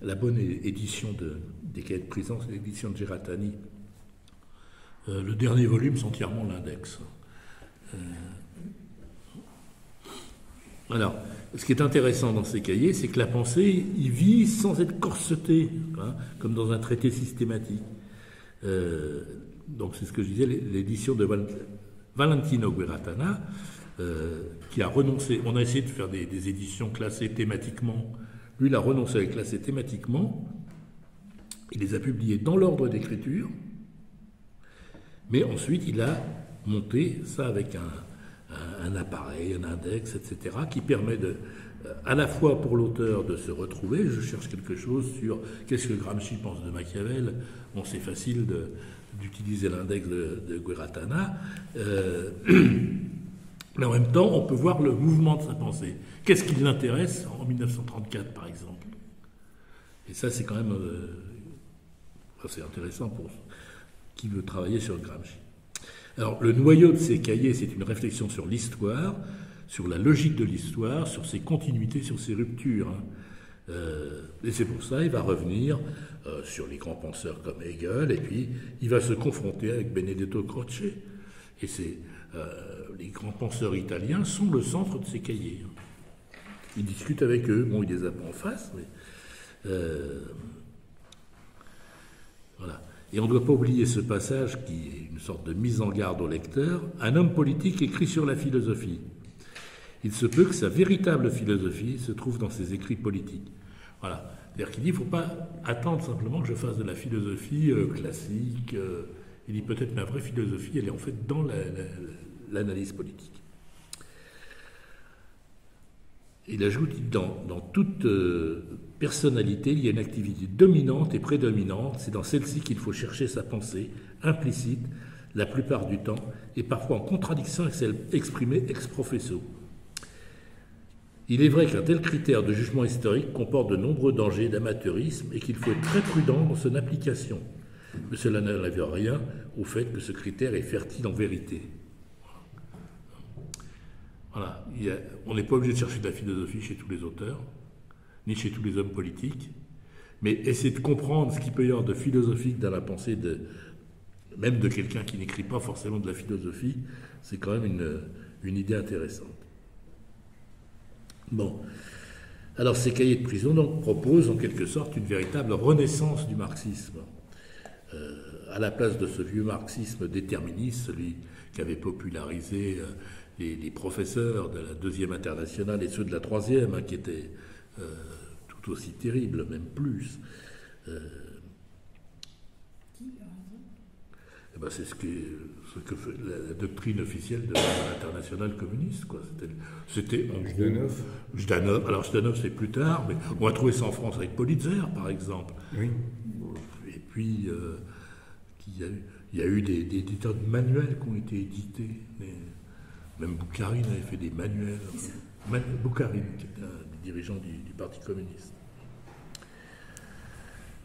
la bonne édition des cahiers de prison, c'est l'édition de Geratani. Le dernier volume, c'est entièrement l'index. Alors, ce qui est intéressant dans ces cahiers, c'est que la pensée y vit sans être corsetée, hein, comme dans un traité systématique. Donc c'est ce que je disais, l'édition de Valentino Guerratana, qui a renoncé, on a essayé de faire des éditions classées thématiquement, lui il a renoncé à les classer thématiquement, il les a publiées dans l'ordre d'écriture, mais ensuite il a monté ça avec un appareil, un index, etc., qui permet à la fois pour l'auteur de se retrouver, je cherche quelque chose sur qu'est-ce que Gramsci pense de Machiavel, bon c'est facile d'utiliser l'index de Guerratana, mais en même temps on peut voir le mouvement de sa pensée. Qu'est-ce qui l'intéresse en 1934 par exemple? Et ça c'est quand même assez intéressant pour qui veut travailler sur Gramsci. Alors, le noyau de ces cahiers, c'est une réflexion sur l'histoire, sur la logique de l'histoire, sur ses continuités, sur ses ruptures. Et c'est pour ça qu'il va revenir sur les grands penseurs comme Hegel, et puis il va se confronter avec Benedetto Croce. Et les grands penseurs italiens sont le centre de ces cahiers. Il discute avec eux, bon, il les a pas en face, mais... voilà. Et on ne doit pas oublier ce passage qui est une sorte de mise en garde au lecteur. Un homme politique écrit sur la philosophie. Il se peut que sa véritable philosophie se trouve dans ses écrits politiques. Voilà. C'est-à-dire qu'il dit, il ne faut pas attendre simplement que je fasse de la philosophie classique. Il dit peut-être ma vraie philosophie, elle est en fait dans l'analyse politique. Il ajoute, dans toute personnalité, il y a une activité dominante et prédominante. C'est dans celle-ci qu'il faut chercher sa pensée, implicite, la plupart du temps, et parfois en contradiction avec celle exprimée ex professo. Il est vrai qu'un tel critère de jugement historique comporte de nombreux dangers d'amateurisme et qu'il faut être très prudent dans son application. Mais cela n'enlève rien au fait que ce critère est fertile en vérité. Voilà. On n'est pas obligé de chercher de la philosophie chez tous les auteurs, ni chez tous les hommes politiques, mais essayer de comprendre ce qu'il peut y avoir de philosophique dans la pensée même de quelqu'un qui n'écrit pas forcément de la philosophie, c'est quand même une idée intéressante. Bon. Alors ces cahiers de prison donc, proposent en quelque sorte une véritable renaissance du marxisme. À la place de ce vieux marxisme déterministe, celui qu'avait popularisé les professeurs de la deuxième internationale et ceux de la troisième, qui étaient tout aussi terribles, même plus. C'est ce que fait la doctrine officielle de l'internationale communiste. C'était en gros... Zhdanov. Alors Zhdanov, c'est plus tard, mais on va trouver ça en France avec Politzer, par exemple. Oui. Et puis, il y a eu des tas de manuels qui ont été édités. Même Boukharine avait fait des manuels. Boukharine, qui était un des dirigeants du Parti communiste.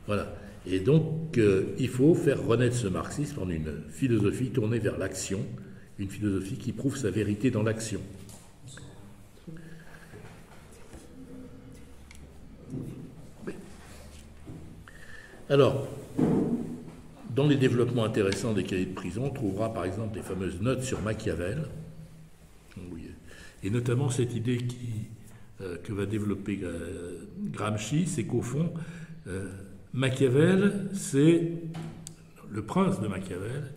Voilà. Et donc, il faut faire renaître ce marxisme en une philosophie tournée vers l'action, une philosophie qui prouve sa vérité dans l'action. Alors, dans les développements intéressants des cahiers de prison, on trouvera par exemple les fameuses notes sur Machiavel, et notamment cette idée que va développer Gramsci, c'est qu'au fond, Machiavel, c'est le prince de Machiavel,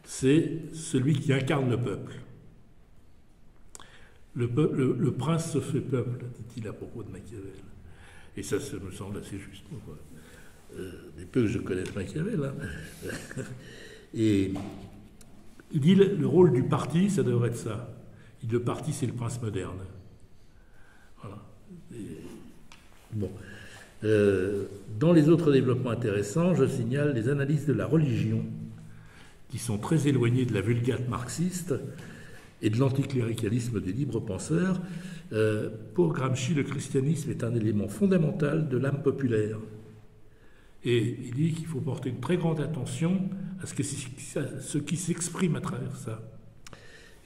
c'est celui qui incarne le peuple. Le prince se fait peuple, dit-il à propos de Machiavel. Et ça me semble assez juste. Des peu que je connaisse Machiavel. Hein. Et il dit le rôle du parti, ça devrait être ça. Le parti, c'est le prince moderne. Voilà. Bon. Dans les autres développements intéressants, je signale les analyses de la religion, qui sont très éloignées de la vulgate marxiste et de l'anticléricalisme des libres penseurs. Pour Gramsci, le christianisme est un élément fondamental de l'âme populaire. Et il dit qu'il faut porter une très grande attention à ce qui s'exprime à travers ça.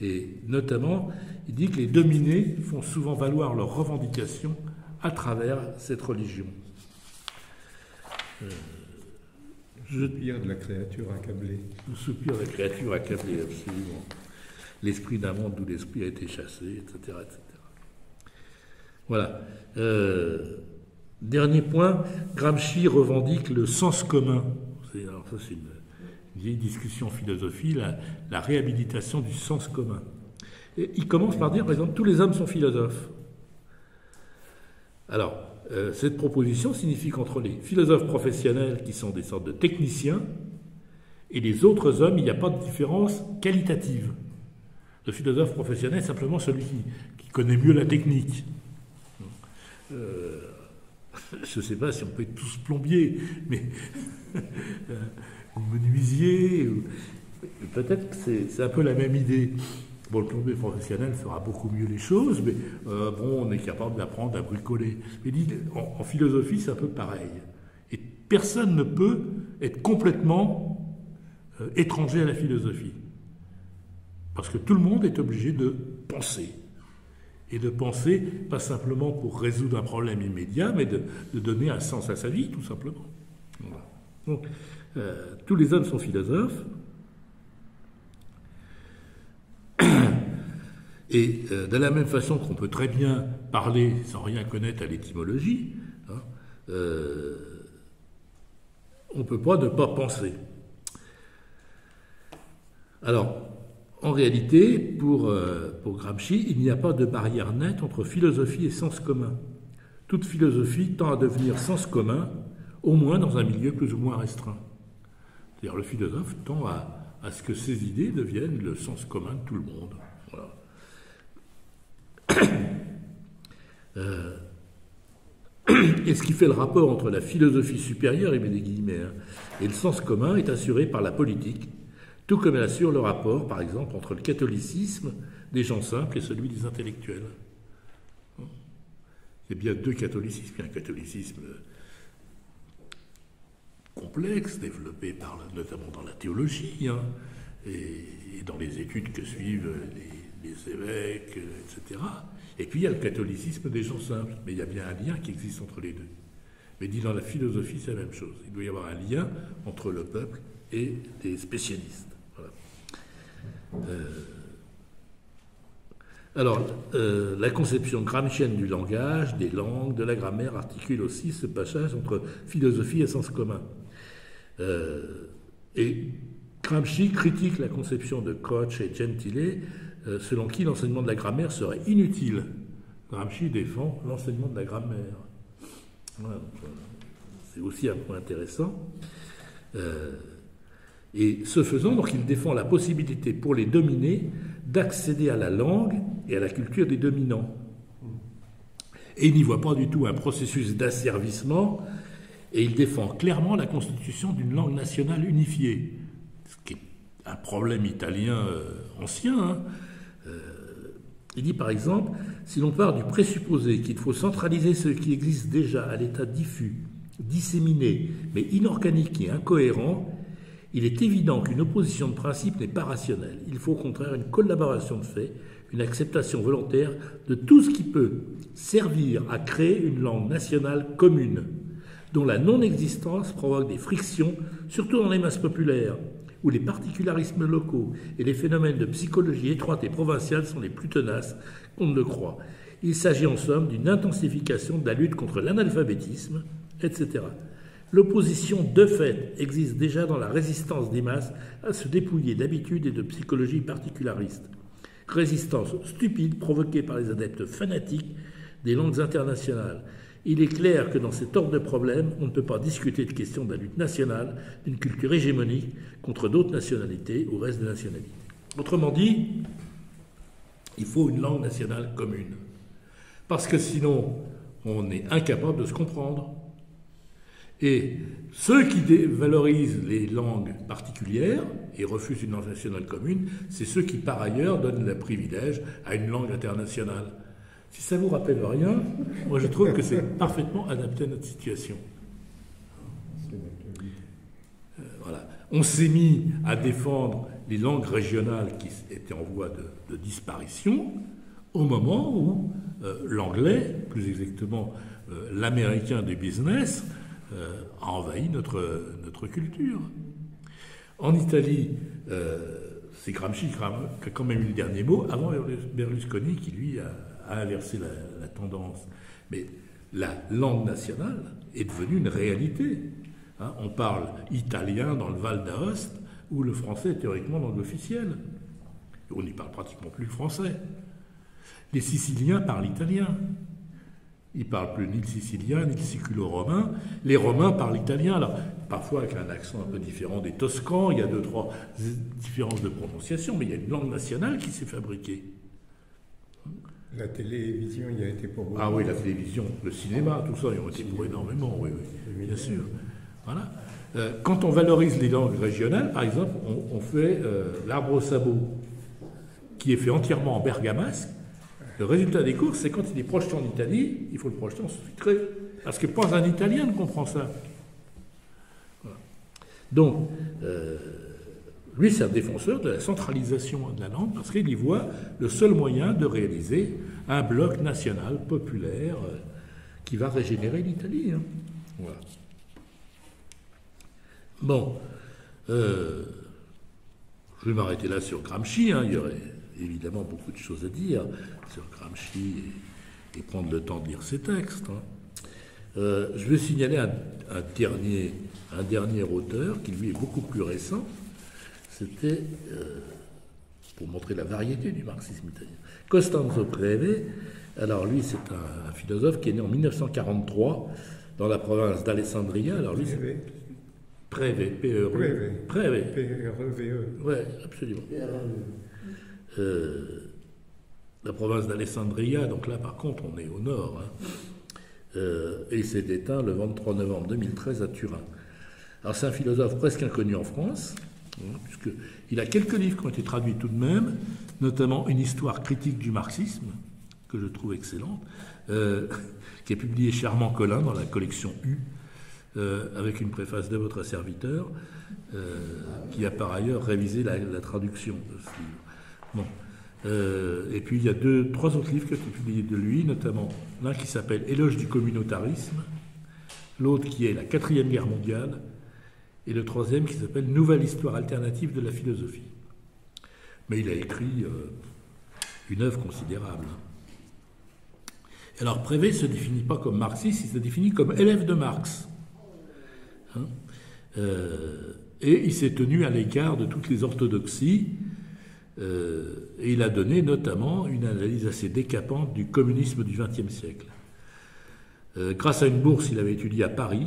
Et notamment, il dit que les dominés font souvent valoir leurs revendications à travers cette religion. Le soupir de la créature accablée. Le soupir de la créature accablée, absolument. L'esprit d'un monde d'où l'esprit a été chassé, etc., etc. Voilà. Dernier point, Gramsci revendique le sens commun. Alors ça, c'est une vieille discussion en philosophie, la réhabilitation du sens commun. Et il commence par dire, par exemple, tous les hommes sont philosophes. Alors, cette proposition signifie qu'entre les philosophes professionnels, qui sont des sortes de techniciens, et les autres hommes, il n'y a pas de différence qualitative. Le philosophe professionnel est simplement celui qui connaît mieux la technique. Je ne sais pas si on peut être tous plombiers, mais ou menuisier, peut-être que c'est un peu la même idée. Bon, le plombier professionnel fera beaucoup mieux les choses, mais bon, on est capable d'apprendre à bricoler. Mais en philosophie, c'est un peu pareil. Et personne ne peut être complètement étranger à la philosophie. Parce que tout le monde est obligé de penser. Et de penser, pas simplement pour résoudre un problème immédiat, mais de donner un sens à sa vie, tout simplement. Voilà. Donc, tous les hommes sont philosophes. Et de la même façon qu'on peut très bien parler sans rien connaître à l'étymologie, hein, on ne peut pas ne pas penser. Alors, en réalité, pour Gramsci, il n'y a pas de barrière nette entre philosophie et sens commun. Toute philosophie tend à devenir sens commun, au moins dans un milieu plus ou moins restreint. C'est-à-dire le philosophe tend à ce que ses idées deviennent le sens commun de tout le monde. Voilà. Et ce qui fait le rapport entre la philosophie supérieure, il met des guillemets, hein, et le sens commun est assuré par la politique, tout comme elle assure le rapport, par exemple, entre le catholicisme des gens simples et celui des intellectuels. Il y a bien deux catholicismes. Il y a un catholicisme complexe, développé notamment dans la théologie, hein, et dans les études que suivent les évêques, etc. Et puis il y a le catholicisme des gens simples. Mais il y a bien un lien qui existe entre les deux. Mais dit dans la philosophie, c'est la même chose. Il doit y avoir un lien entre le peuple et des spécialistes. Voilà. Alors, la conception gramscienne du langage, des langues, de la grammaire articule aussi ce passage entre philosophie et sens commun. Et Gramsci critique la conception de Koch et Gentile, selon qui l'enseignement de la grammaire serait inutile. Gramsci défend l'enseignement de la grammaire. Voilà, c'est aussi un point intéressant. Et ce faisant, donc, il défend la possibilité pour les dominés d'accéder à la langue et à la culture des dominants. Et il n'y voit pas du tout un processus d'asservissement, et il défend clairement la constitution d'une langue nationale unifiée, ce qui est un problème italien ancien. Hein. Il dit par exemple, si l'on part du présupposé qu'il faut centraliser ce qui existe déjà à l'état diffus, disséminé, mais inorganique et incohérent, il est évident qu'une opposition de principe n'est pas rationnelle. Il faut au contraire une collaboration de fait, une acceptation volontaire de tout ce qui peut servir à créer une langue nationale commune, dont la non-existence provoque des frictions, surtout dans les masses populaires, où les particularismes locaux et les phénomènes de psychologie étroite et provinciale sont les plus tenaces qu'on ne le croit. Il s'agit en somme d'une intensification de la lutte contre l'analphabétisme, etc. L'opposition de fait existe déjà dans la résistance des masses à se dépouiller d'habitudes et de psychologie particulariste. Résistance stupide provoquée par les adeptes fanatiques des langues internationales. Il est clair que dans cet ordre de problèmes, on ne peut pas discuter de questions de la lutte nationale, d'une culture hégémonique contre d'autres nationalités ou reste des nationalités. Autrement dit, il faut une langue nationale commune. Parce que sinon, on est incapable de se comprendre. Et ceux qui valorisent les langues particulières et refusent une langue nationale commune, c'est ceux qui, par ailleurs, donnent le privilège à une langue internationale. Si ça ne vous rappelle rien, moi je trouve que c'est parfaitement adapté à notre situation. Voilà. On s'est mis à défendre les langues régionales qui étaient en voie de disparition au moment où l'anglais, plus exactement l'américain du business, a envahi notre culture. En Italie, c'est Gramsci qui a quand même eu le dernier mot, avant Berlusconi qui, lui, a a inversé la tendance. Mais la langue nationale est devenue une réalité. Hein, on parle italien dans le Val d'Aoste, où le français est théoriquement langue officielle. On n'y parle pratiquement plus le français. Les Siciliens parlent italien. Ils ne parlent plus ni le sicilien, ni le siculo-romain. Les Romains parlent italien, alors parfois avec un accent un peu différent des Toscans, il y a 2-3 différences de prononciation, mais il y a une langue nationale qui s'est fabriquée. La télévision y a été pour beaucoup. Ah oui, la télévision, le cinéma, tout ça, ils ont été pour énormément, oui, bien sûr. Voilà. Quand on valorise les langues régionales, par exemple, on fait l'arbre au sabot, qui est fait entièrement en bergamasque. Le résultat des courses, c'est quand il est projeté en Italie, il faut le projeter en sous-titré. Parce que pas un Italien ne comprend ça. Voilà. Donc, lui, c'est un défenseur de la centralisation de la langue, parce qu'il y voit le seul moyen de réaliser un bloc national populaire qui va régénérer l'Italie. Hein. Voilà. Bon, je vais m'arrêter là sur Gramsci, hein. Il y aurait évidemment beaucoup de choses à dire sur Gramsci et prendre le temps de lire ses textes. Hein. Je vais signaler un dernier auteur qui lui est beaucoup plus récent. C'était, pour montrer la variété du marxisme italien, Costanzo Preve. Alors lui, c'est un philosophe qui est né en 1943 dans la province d'Alessandria. Alors lui, c'est Preve, P-E-R-E. Preve. P-R-E-V-E. Oui, absolument. La province d'Alessandria, donc là par contre on est au nord, hein. Et il s'est éteint le 23 novembre 2013 à Turin. Alors c'est un philosophe presque inconnu en France, hein, puisqu'il a quelques livres qui ont été traduits tout de même, notamment Une histoire critique du marxisme, que je trouve excellente, qui est publié chez Armand Collin dans la collection U, avec une préface de votre serviteur, qui a par ailleurs révisé la traduction de ce livre. Bon. Et puis il y a 3 autres livres qui ont été publiés de lui, notamment l'un qui s'appelle Éloge du communautarisme, l'autre qui est La 4e guerre mondiale, et le 3e qui s'appelle Nouvelle histoire alternative de la philosophie. Mais il a écrit une œuvre considérable. Alors Prévé ne se définit pas comme marxiste, il se définit comme élève de Marx. Hein, et il s'est tenu à l'écart de toutes les orthodoxies. Et il a donné notamment une analyse assez décapante du communisme du XXe siècle. Grâce à une bourse, il avait étudié à Paris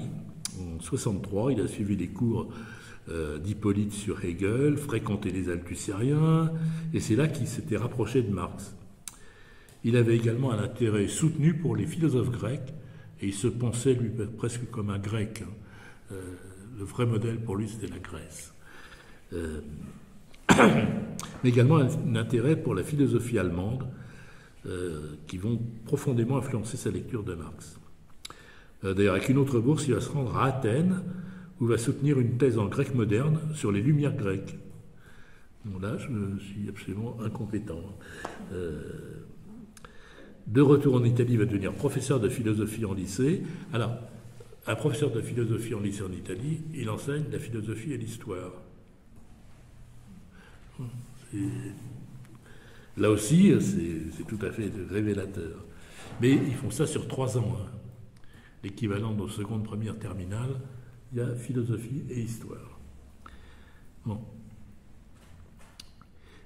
en 1963. Il a suivi les cours d'Hippolyte sur Hegel, fréquenté les Althussériens, et c'est là qu'il s'était rapproché de Marx. Il avait également un intérêt soutenu pour les philosophes grecs, et il se pensait lui presque comme un grec. Le vrai modèle pour lui, c'était la Grèce. Mais également un intérêt pour la philosophie allemande, qui vont profondément influencer sa lecture de Marx. D'ailleurs, avec une autre bourse, il va se rendre à Athènes, où il va soutenir une thèse en grec moderne sur les Lumières grecques. Bon, là, je suis absolument incompétent. De retour en Italie, il va devenir professeur de philosophie en lycée. Alors, un professeur de philosophie en lycée en Italie, il enseigne la philosophie et l'histoire. Là aussi, c'est tout à fait révélateur. Mais ils font ça sur 3 ans. Hein. L'équivalent de seconde, première, terminale, il y a philosophie et histoire. Bon.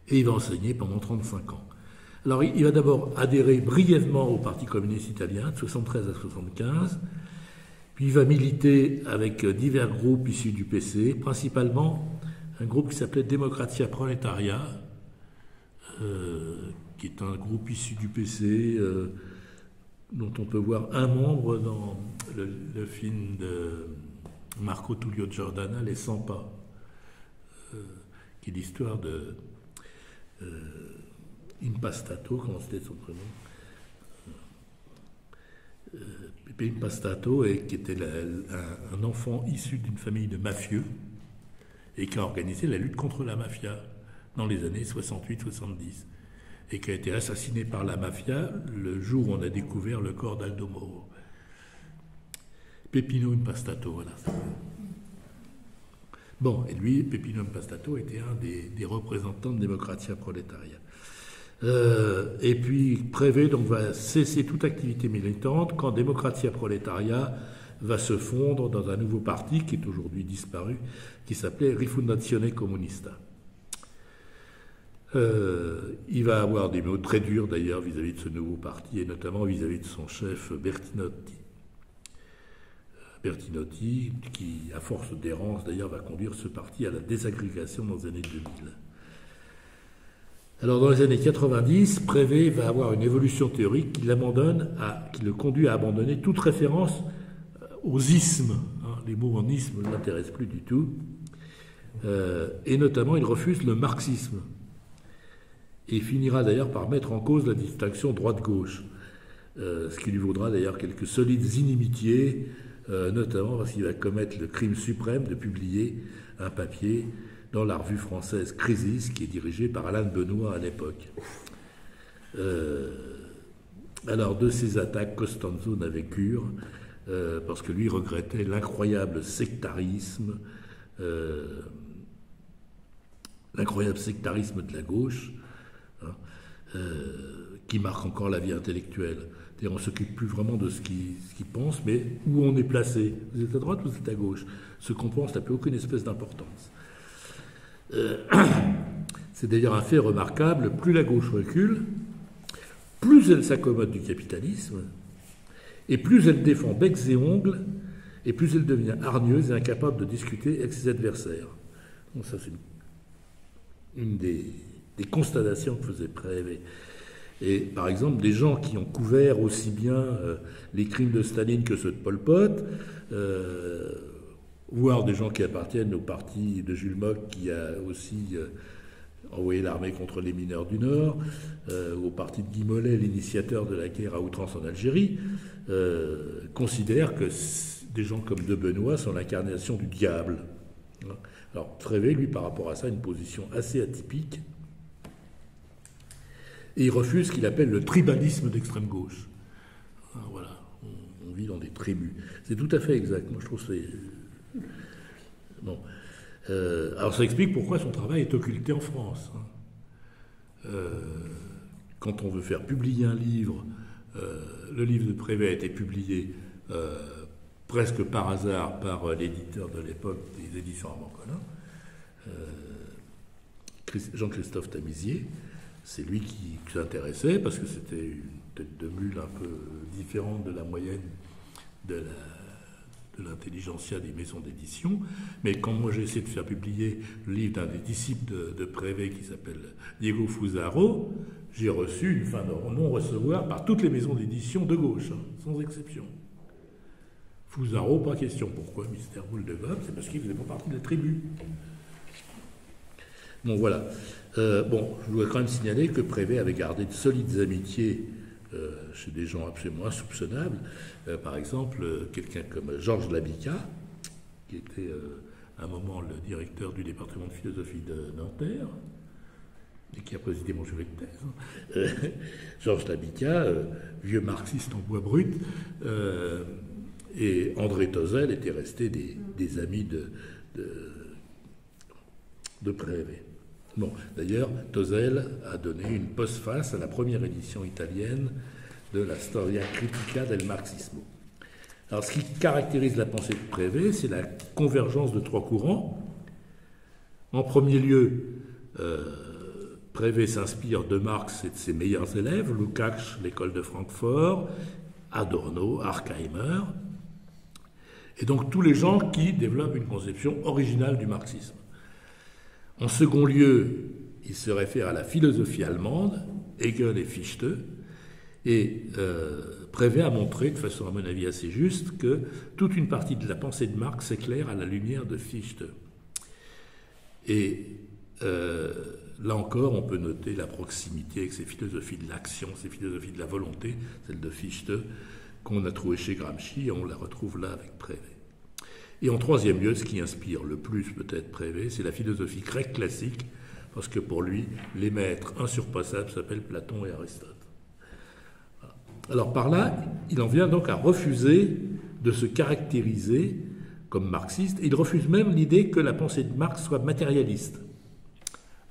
Et il va enseigner pendant 35 ans. Alors, il va d'abord adhérer brièvement au Parti communiste italien, de 73 à 75, puis il va militer avec divers groupes issus du PC, principalement un groupe qui s'appelait Democrazia Proletaria, qui est un groupe issu du PC, dont on peut voir un membre dans le film de Marco Tullio Giordana, Les 100 pas, qui est l'histoire de Impastato, comment c'était son prénom, Pepe Impastato, et qui était un enfant issu d'une famille de mafieux, et qui a organisé la lutte contre la mafia dans les années 68-70, et qui a été assassiné par la mafia le jour où on a découvert le corps d'Aldo Moro. Peppino Impastato, voilà. Bon, et lui, Peppino Impastato, était un des représentants de Democrazia Proletaria. Et puis Prévet donc, va cesser toute activité militante quand Democrazia Proletaria va se fondre dans un nouveau parti qui est aujourd'hui disparu, qui s'appelait Rifondazione Comunista. Il va avoir des mots très durs d'ailleurs vis-à-vis de ce nouveau parti et notamment vis-à-vis de son chef Bertinotti. Bertinotti, qui à force d'errance d'ailleurs va conduire ce parti à la désagrégation dans les années 2000. Alors dans les années 90, Prévet va avoir une évolution théorique qui le conduit à abandonner toute référence aux ismes. Les mots en isme ne l'intéressent plus du tout. Et notamment, il refuse le marxisme. Et il finira d'ailleurs par mettre en cause la distinction droite-gauche, ce qui lui vaudra d'ailleurs quelques solides inimitiés, notamment parce qu'il va commettre le crime suprême de publier un papier dans la revue française Crisis, qui est dirigée par Alain Benoît à l'époque. Alors, de ces attaques, Costanzo n'avait cure, parce que lui regrettait l'incroyable sectarisme de la gauche, qui marque encore la vie intellectuelle. C'est-à-dire, on ne s'occupe plus vraiment de ce qu'il pense, mais où on est placé. Vous êtes à droite ou vous êtes à gauche? Ce qu'on pense n'a plus aucune espèce d'importance. C'est d'ailleurs un fait remarquable, plus la gauche recule, plus elle s'accommode du capitalisme, et plus elle défend becs et ongles, et plus elle devient hargneuse et incapable de discuter avec ses adversaires. Donc ça, c'est une des constatations que faisait Prévet. Et par exemple, des gens qui ont couvert aussi bien les crimes de Staline que ceux de Pol Pot, voire des gens qui appartiennent au parti de Jules Mock, qui a aussi envoyé l'armée contre les mineurs du Nord, au parti de Guy Mollet, l'initiateur de la guerre à outrance en Algérie, considèrent que des gens comme de Benoît sont l'incarnation du diable. Alors Prévet, lui, par rapport à ça, a une position assez atypique, et il refuse ce qu'il appelle le tribalisme d'extrême gauche. Alors, voilà, on vit dans des tribus. C'est tout à fait exact. Moi, je trouve que c'est... Bon. Alors ça explique pourquoi son travail est occulté en France. Quand on veut faire publier un livre, le livre de Prévet a été publié presque par hasard par l'éditeur de l'époque des éditions Armand Collin, Jean-Christophe Tamisier. C'est lui qui s'intéressait parce que c'était une tête de mule un peu différente de la moyenne de l'intelligentsia des maisons d'édition. Mais quand moi j'ai essayé de faire publier le livre d'un des disciples de Prévet qui s'appelle Diego Fusaro, j'ai reçu une fin de non-recevoir par toutes les maisons d'édition de gauche, sans exception. Fusaro, pas question. Pourquoi Mystère Boule de Gobe? C'est parce qu'il ne faisait pas partie de la tribu. Bon, voilà. Je voudrais quand même signaler que Prévet avait gardé de solides amitiés chez des gens absolument insoupçonnables. Par exemple, quelqu'un comme Georges Labica, qui était à un moment le directeur du département de philosophie de Nanterre, et qui a présidé mon jury de thèse. Georges Labica, vieux marxiste en bois brut, et André Tozel étaient restés des amis de Prévet. Bon, d'ailleurs, Tozel a donné une postface à la première édition italienne de la Storia Critica del Marxismo. Alors, ce qui caractérise la pensée de Prévet, c'est la convergence de trois courants. En premier lieu, Prévet s'inspire de Marx et de ses meilleurs élèves, Lukács, l'école de Francfort, Adorno, Horkheimer, et donc tous les gens qui développent une conception originale du marxisme. En second lieu, il se réfère à la philosophie allemande, Hegel et Fichte, et Prévet a montré, de façon à mon avis assez juste, que toute une partie de la pensée de Marx s'éclaire à la lumière de Fichte. Et là encore, on peut noter la proximité avec ces philosophies de l'action, ces philosophies de la volonté, celle de Fichte, qu'on a trouvée chez Gramsci, et on la retrouve là avec Prévet. Et en troisième lieu, ce qui inspire le plus peut-être Prévet, c'est la philosophie grecque classique, parce que pour lui, les maîtres insurpassables s'appellent Platon et Aristote. Voilà. Alors par là, il en vient donc à refuser de se caractériser comme marxiste, et il refuse même l'idée que la pensée de Marx soit matérialiste.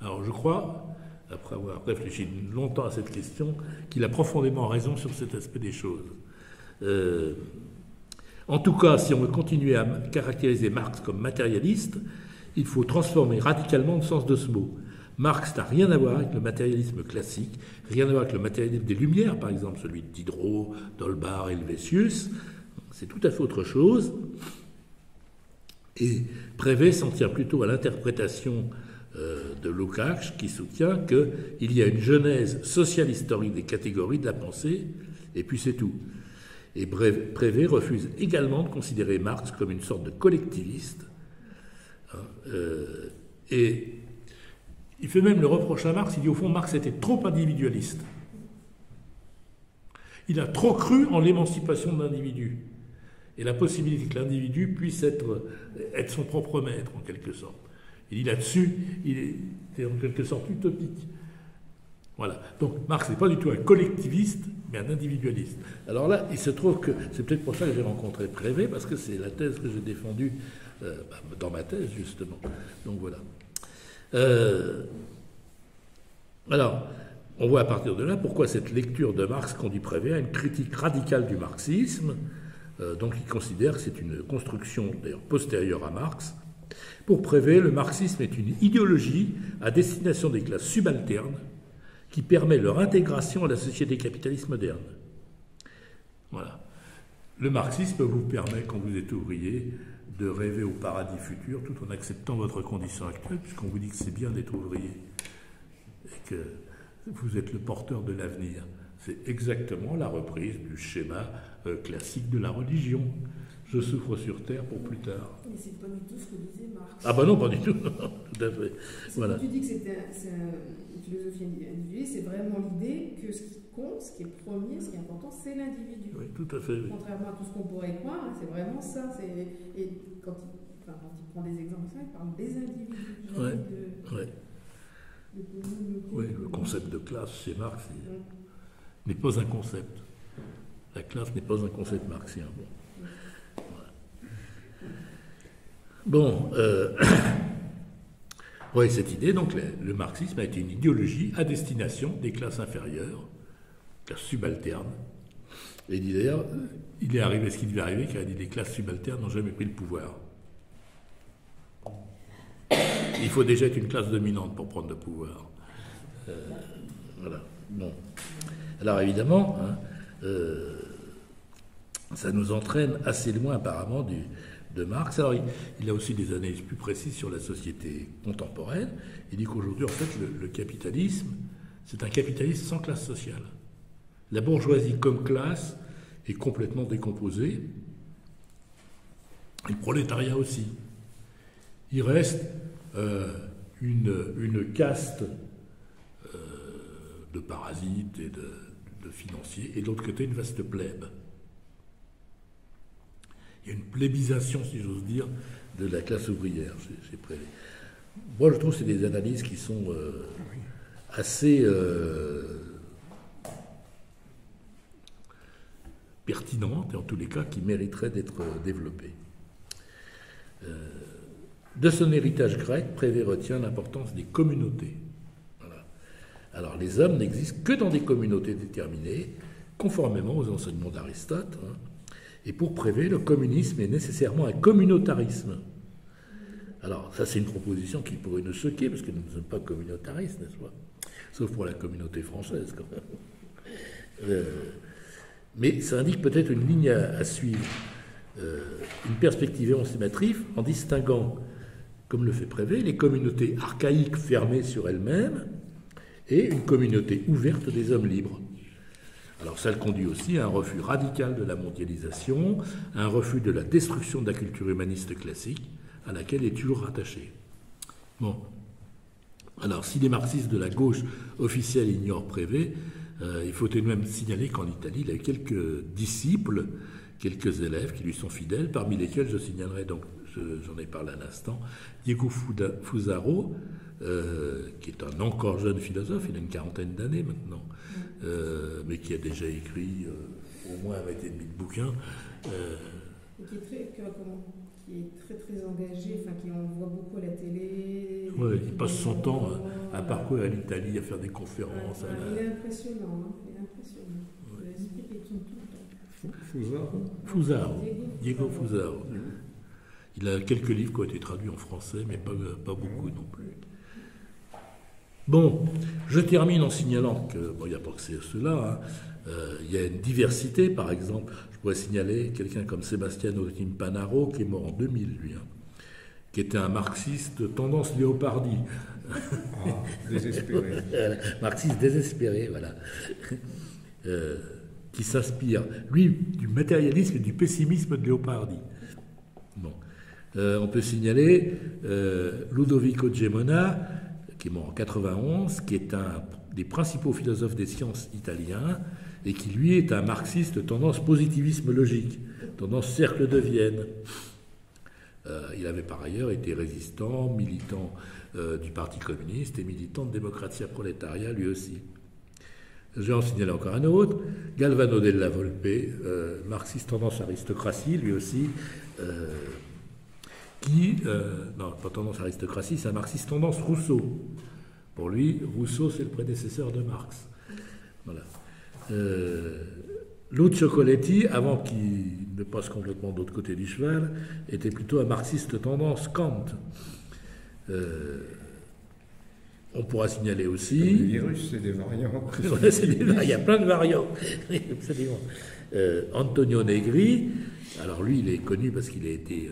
Alors je crois, après avoir réfléchi longtemps à cette question, qu'il a profondément raison sur cet aspect des choses. En tout cas, si on veut continuer à caractériser Marx comme matérialiste, il faut transformer radicalement le sens de ce mot. Marx n'a rien à voir avec le matérialisme classique, rien à voir avec le matérialisme des Lumières, par exemple, celui de Diderot, d'Holbach, Helvétius. C'est tout à fait autre chose. Et Prévet s'en tient plutôt à l'interprétation de Lukács, qui soutient qu'il y a une genèse sociale historique des catégories de la pensée, et puis c'est tout. Et Prévet refuse également de considérer Marx comme une sorte de collectiviste. Et il fait même le reproche à Marx, il dit au fond Marx était trop individualiste. Il a trop cru en l'émancipation de l'individu et la possibilité que l'individu puisse être son propre maître, en quelque sorte. Il dit là-dessus, il est en quelque sorte utopique. Voilà. Donc Marx n'est pas du tout un collectiviste, mais un individualiste. Alors là, il se trouve que c'est peut-être pour ça que j'ai rencontré Prévet, parce que c'est la thèse que j'ai défendue dans ma thèse, justement. Donc voilà. Alors, on voit à partir de là pourquoi cette lecture de Marx conduit Prévet à une critique radicale du marxisme. Donc il considère que c'est une construction, d'ailleurs postérieure à Marx. Pour Prévet, le marxisme est une idéologie à destination des classes subalternes qui permet leur intégration à la société capitaliste moderne. Voilà. Le marxisme vous permet, quand vous êtes ouvrier, de rêver au paradis futur tout en acceptant votre condition actuelle, puisqu'on vous dit que c'est bien d'être ouvrier et que vous êtes le porteur de l'avenir. C'est exactement la reprise du schéma classique de la religion. Je souffre sur terre pour plus tard. Mais c'est pas du tout ce que disait Marx. Ah ben non, pas du tout. Tout à fait. Voilà. Tu dis que c'est une philosophie individualiste, c'est vraiment l'idée que ce qui compte, ce qui est premier, ce qui est important, c'est l'individu. Oui, tout à fait. Oui. Contrairement à tout ce qu'on pourrait croire, c'est vraiment ça. Et quand il prend des exemples, il parle des individus. Oui, le concept de classe chez Marx n'est pas un concept. La classe n'est pas un concept marxien. Bon, oui, cette idée, donc, le marxisme a été une idéologie à destination des classes inférieures, classes subalternes. Et d'ailleurs, il est arrivé ce qui devait arriver, car il a dit les classes subalternes n'ont jamais pris le pouvoir. Il faut déjà être une classe dominante pour prendre le pouvoir. Voilà. Bon. Alors évidemment, ça nous entraîne assez loin apparemment de Marx. Alors il a aussi des analyses plus précises sur la société contemporaine. Il dit qu'aujourd'hui, en fait, le capitalisme, c'est un capitalisme sans classe sociale. La bourgeoisie comme classe est complètement décomposée. Et le prolétariat aussi. Il reste une caste de parasites et de financiers, et de l'autre côté, une vaste plèbe. Il y a une plébisation, si j'ose dire, de la classe ouvrière chez Prévet. Moi, je trouve que c'est des analyses qui sont assez pertinentes, et en tous les cas, qui mériteraient d'être développées. De son héritage grec, Prévet retient l'importance des communautés. Voilà. Alors, les hommes n'existent que dans des communautés déterminées, conformément aux enseignements d'Aristote. Et pour Prévet, le communisme est nécessairement un communautarisme. Alors, ça, c'est une proposition qui pourrait nous choquer, parce que nous ne sommes pas communautaristes, n'est-ce pas? Sauf pour la communauté française, quand même. Mais ça indique peut-être une ligne à suivre, une perspective émancipatrice en distinguant, comme le fait Prévet, les communautés archaïques fermées sur elles-mêmes et une communauté ouverte des hommes libres. Alors ça le conduit aussi à un refus radical de la mondialisation, à un refus de la destruction de la culture humaniste classique, à laquelle il est toujours rattaché. Bon. Alors, si les marxistes de la gauche officielle ignorent Prévet, il faut tout de même signaler qu'en Italie, il a quelques disciples, quelques élèves qui lui sont fidèles, parmi lesquels je signalerai donc, j'en ai parlé à l'instant, Diego Fusaro, qui est un encore jeune philosophe, il a une quarantaine d'années maintenant, mais qui a déjà écrit au moins 20 et demi de bouquins. Qui est très très engagé, enfin qui en voit beaucoup à la télé. Oui, il passe son temps à parcourir l'Italie, à faire des conférences. Il est impressionnant, hein. Il est impressionnant. L'esprit qui tourne tout le temps. Fusaro. Diego Fusaro. Il a quelques livres qui ont été traduits en français, mais pas beaucoup non plus. Bon, je termine en signalant que, bon, il n'y a pas que c'est cela, hein. Il y a une diversité, par exemple. Je pourrais signaler quelqu'un comme Sebastiano Timpanaro, qui est mort en 2000, lui, hein, qui était un marxiste tendance léopardie. Désespéré. Marxiste désespéré, voilà. Qui s'inspire, lui, du matérialisme et du pessimisme de Léopardi. Bon. On peut signaler Ludovico Gemona, qui est mort en 91, qui est un des principaux philosophes des sciences italiens, et qui, lui, est un marxiste tendance positivisme logique, tendance cercle de Vienne. Il avait par ailleurs été résistant, militant du Parti communiste et militant de Democrazia Proletaria, lui aussi. Je vais en signaler encore un autre, Galvano della Volpe, marxiste tendance aristocratie, lui aussi, non, pas tendance aristocratie, c'est un marxiste tendance Rousseau. Pour lui, Rousseau, c'est le prédécesseur de Marx. Voilà. Lucio Coletti, avant qu'il ne passe complètement de l'autre côté du cheval, était plutôt un marxiste tendance Kant. On pourra signaler aussi... Les virus, c'est des variants. Il y a plein de variants. Absolument. Antonio Negri, alors lui, il est connu parce qu'il a été...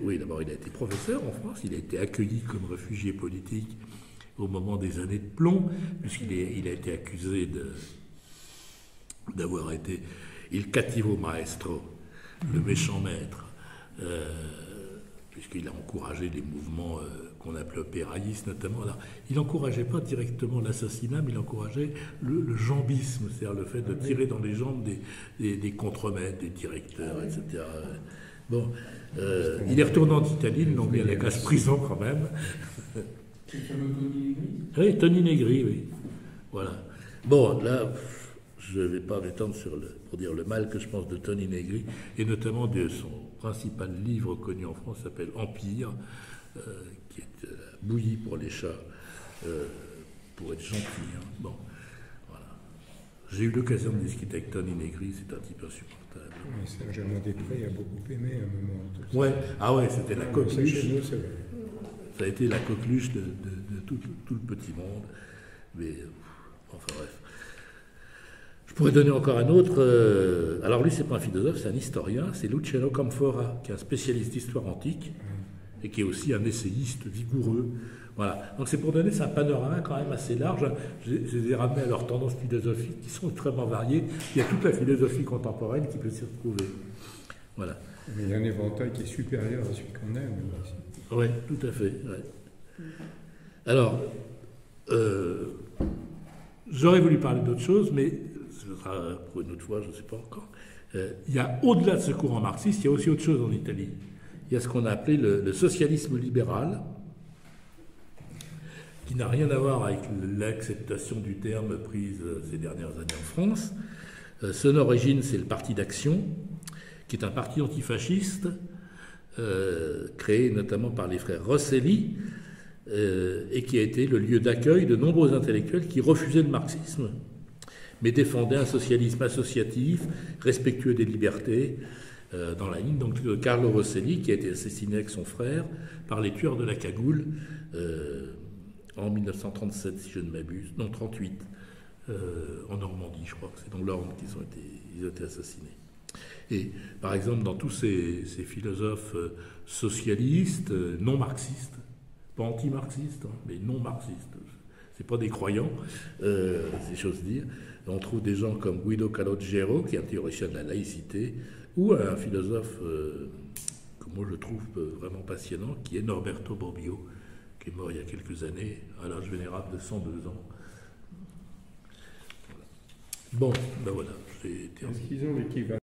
oui, d'abord, il a été professeur en France, il a été accueilli comme réfugié politique au moment des années de plomb, puisqu'il a été accusé d'avoir été il cattivo maestro, le méchant maître, puisqu'il a encouragé des mouvements qu'on appelait opéraïstes notamment. Alors, il n'encourageait pas directement l'assassinat, mais il encourageait le jambisme, c'est-à-dire le fait de tirer dans les jambes des contremaîtres, des directeurs, etc. Bon, il est retourné en Italie, ils l'ont mis à la casse-prison quand même. C'est le fameux Tony Negri ? Oui, Tony Negri, oui. Voilà. Bon, là, je ne vais pas m'étendre pour dire le mal que je pense de Tony Negri, et notamment de son principal livre connu en France, s'appelle Empire, qui est bouilli pour les chats, pour être gentil. Hein. Bon, voilà. J'ai eu l'occasion de discuter avec Tony Negri, c'est un type insupportable. Oui, Saint-Germain des Prés a beaucoup aimé à un moment. Ouais. Ah ouais, c'était la coqueluche. Chez nous, c'est vrai. Ça a été la coqueluche de tout le petit monde. Mais, enfin bref. Je pourrais donner encore un autre. Alors lui, c'est pas un philosophe, c'est un historien. C'est Luciano Camfora, qui est un spécialiste d'histoire antique et qui est aussi un essayiste vigoureux. Voilà. Donc c'est pour donner un panorama quand même assez large. Je les ai ramenés à leurs tendances philosophiques qui sont extrêmement variées. Il y a toute la philosophie contemporaine qui peut s'y retrouver. Voilà. Mais il y a un éventail qui est supérieur à celui qu'on aime. Oui, tout à fait. Ouais. Alors, j'aurais voulu parler d'autre chose, mais ce sera pour une autre fois, je ne sais pas encore. Il y a, au-delà de ce courant marxiste, il y a aussi autre chose en Italie. Il y a ce qu'on a appelé le socialisme libéral, qui n'a rien à voir avec l'acceptation du terme prise ces dernières années en France. Son origine, c'est le Parti d'Action, qui est un parti antifasciste, créé notamment par les frères Rosselli, et qui a été le lieu d'accueil de nombreux intellectuels qui refusaient le marxisme, mais défendaient un socialisme associatif, respectueux des libertés, dans la ligne donc, de Carlo Rosselli, qui a été assassiné avec son frère par les tueurs de la Cagoule en 1937, si je ne m'abuse, non, 38, en Normandie, je crois que c'est dans l'Orne qu'ils ont été assassinés. Et par exemple, dans tous ces philosophes socialistes, non marxistes, pas anti-marxistes, hein, mais non marxistes, c'est pas des croyants, c'est chose dire, on trouve des gens comme Guido Calogero, qui est un théoricien de la laïcité, ou un philosophe que moi je trouve vraiment passionnant, qui est Norberto Bobbio, qui est mort il y a quelques années, à l'âge vénérable de 102 ans. Voilà. Bon, ben voilà, j'ai terminé. Est-ce qu'ils ont l'équivalent